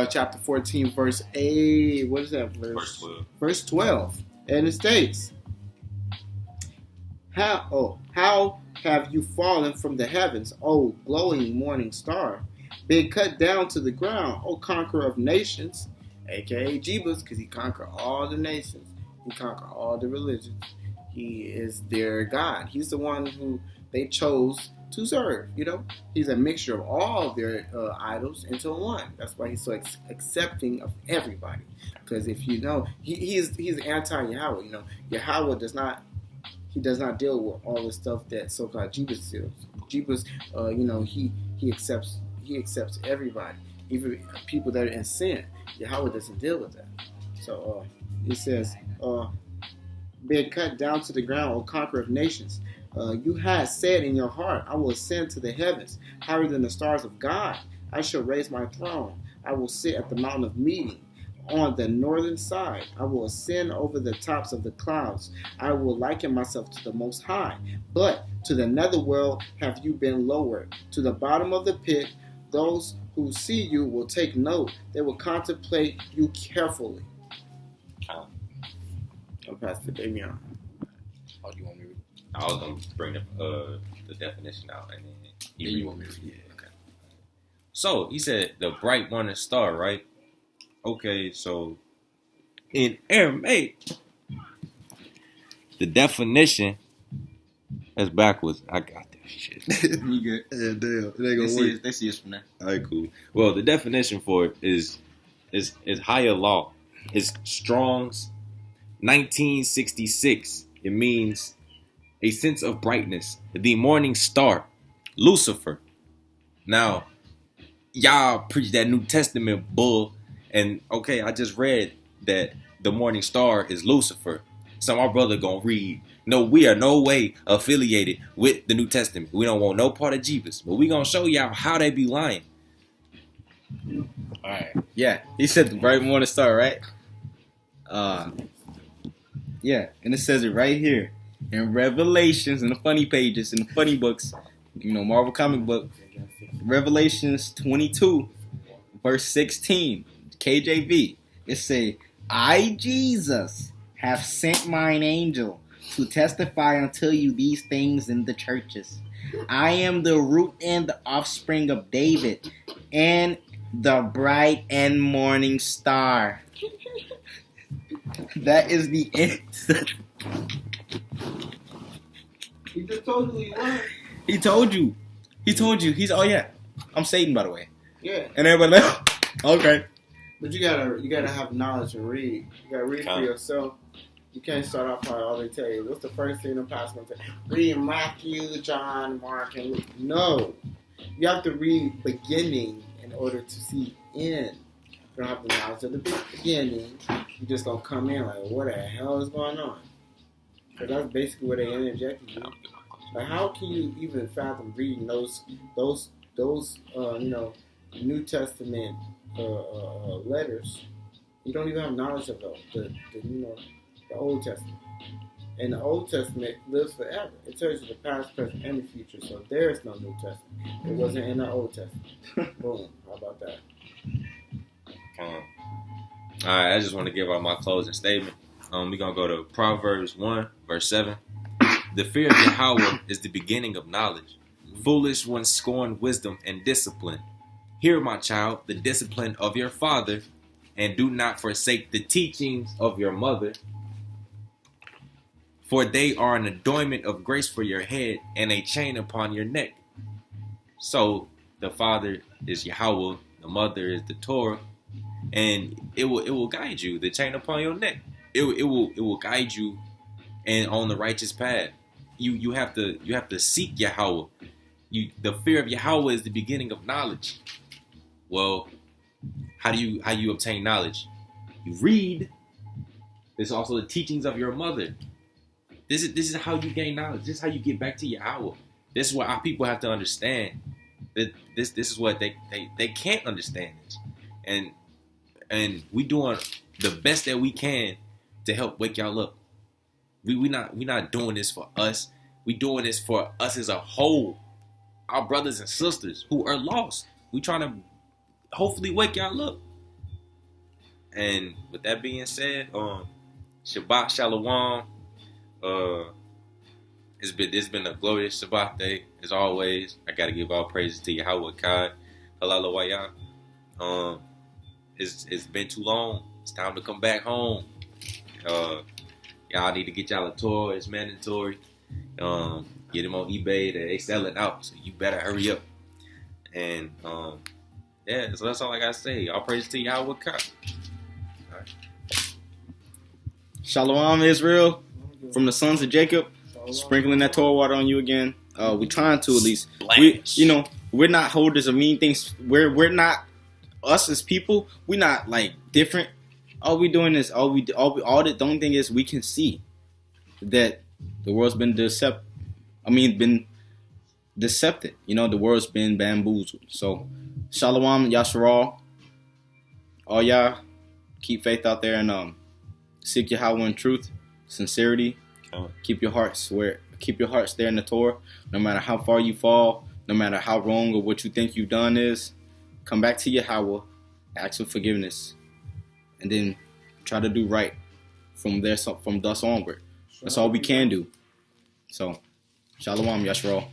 chapter 14, verse 8. What is that verse? Verse 12. And it states, How have you fallen from the heavens, O glowing morning star, been cut down to the ground, O conqueror of nations, aka Jebus, because he conquered all the nations. He conquered all the religions. He is their God. He's the one who they chose to serve. He's a mixture of all of their idols into one. That's why he's so accepting of everybody. Because if he's anti-Yahweh. Yahweh does not deal with all the stuff that so-called Jebus deals. Jebus, he accepts everybody, even people that are in sin. Yahweh doesn't deal with that. So it says, "Been cut down to the ground, O conqueror of nations. You had said in your heart, I will ascend to the heavens, higher than the stars of God. I shall raise my throne. I will sit at the mountain of meeting. On the northern side, I will ascend over the tops of the clouds. I will liken myself to the Most High. But to the netherworld have you been lowered. To the bottom of the pit, those who see you will take note. They will contemplate you carefully." I'll pass the baby on. Oh, do you want me to read? I was going to bring the definition out, and then you want me to read it? Okay. So, he said the bright morning star, right? Okay, so in Aramaic, the definition is backwards. I got that shit. You good? Yeah, damn. It ain't gonna work. They see us from there. All right, cool. Well, the definition for it is higher law. It's Strong's 1966. It means a sense of brightness, the morning star, Lucifer. Now, y'all preach that New Testament bull, and okay, I just read that the morning star is Lucifer. So my brother gonna read, no, we are no way affiliated with the New Testament. We don't want no part of Jeebus, but we gonna show y'all how they be lying. All right. Yeah, he said the bright morning star, right? Yeah, and it says it right here in Revelations, in the funny pages, in the funny books, Marvel comic book, Revelations 22, verse 16, KJV. It say, I, Jesus, have sent mine angel to testify unto you these things in the churches. I am the root and the offspring of David, and the bright and morning star. That is the answer. He just told you he lied. He told you. He's, oh yeah, I'm Satan, by the way. Yeah. And everybody like, okay. But you gotta have knowledge and read. You gotta read for yourself. You can't start off by all they tell you. What's the first thing the pastor gonna say? Read Matthew, John, Mark, and Luke. No. You have to read beginning in order to see end. You don't have the knowledge of the beginning. You're just gonna come in like, what the hell is going on? Because that's basically what they interjected you. Like, how can you even fathom reading those New Testament letters? You don't even have knowledge of the Old Testament. And the Old Testament lives forever. It tells you the past, present, and the future. So there's no New Testament. It wasn't in the Old Testament. Boom. How about that? All right, I just want to give out my closing statement. We're going to go to Proverbs 1, verse 7. The fear of Yahweh is the beginning of knowledge. Foolish ones scorn wisdom and discipline. Hear, my child, the discipline of your father, and do not forsake the teachings of your mother. For they are an adornment of grace for your head and a chain upon your neck. So the father is Yahweh, the mother is the Torah, and it will guide you. The chain upon your neck, it will guide you and on the righteous path. You have to seek Yahweh. The fear of Yahweh is the beginning of knowledge. Well, how do you obtain knowledge? You read. There's also the teachings of your mother. This is how you gain knowledge. This is how you get back to Yahweh. This is what our people have to understand. That this is what they can't understand this. And we doing the best that we can to help wake y'all up. We not doing this for us. We doing this for us as a whole. Our brothers and sisters who are lost. We trying to hopefully wake y'all up. And with that being said, Shabbat Shalawam. It's been a glorious Shabbat day as always. I gotta give all praises to Yahweh Kai. Halalawaya. It's been too long. It's time to come back home. Y'all need to get y'all a Torah. It's mandatory. Get them on eBay. They sell it out, so you better hurry up. And yeah, so that's all I gotta say. All praise to Yahweh Kai. Shalawam, Israel, from the sons of Jacob, sprinkling that Torah water on you again. We trying to at least. We're not holders of mean things. We're not us as people. We're not like different. All we doing is the only thing is we can see that the world's been decepted. The world's been bamboozled. So, Shalawam, Yasharal, all y'all keep faith out there and seek Yahweh in truth, sincerity. Keep your hearts there in the Torah. No matter how far you fall, no matter how wrong or what you think you've done is, come back to Yahweh, ask for forgiveness, and then try to do right from thus onward. That's all we can do. So, Shalom, Yashro,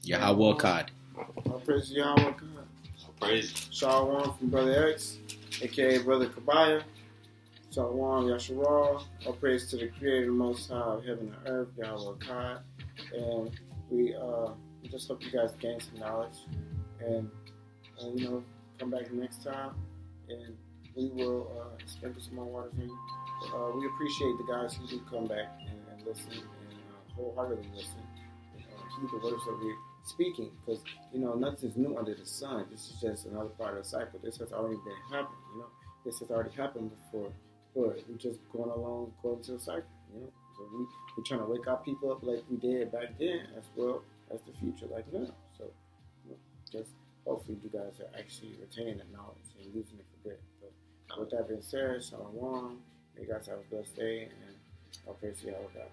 Yahweh Akkad. All praise to Yahweh Akkad. All praise. Shalom from Brother X, aka Brother Kabaya. Shalom, Yasharal. All praise to the Creator, Most High of heaven and earth, Yahweh Akkad. And we just hope you guys gain some knowledge and come back next time, and we will sprinkle some more waters in you. We appreciate the guys who do come back and listen and wholeheartedly listen and heed the words that we're speaking, because nothing's new under the sun. This is just another part of the cycle. This has already been happening. This has already happened before. But we're just going along according to the cycle. So we're trying to wake our people up like we did back then, as well as the future like now. So just hopefully you guys are actually retaining that knowledge and using it for good. But with that being said, Shalom. May you guys have a blessed day, and I'll praise you all God.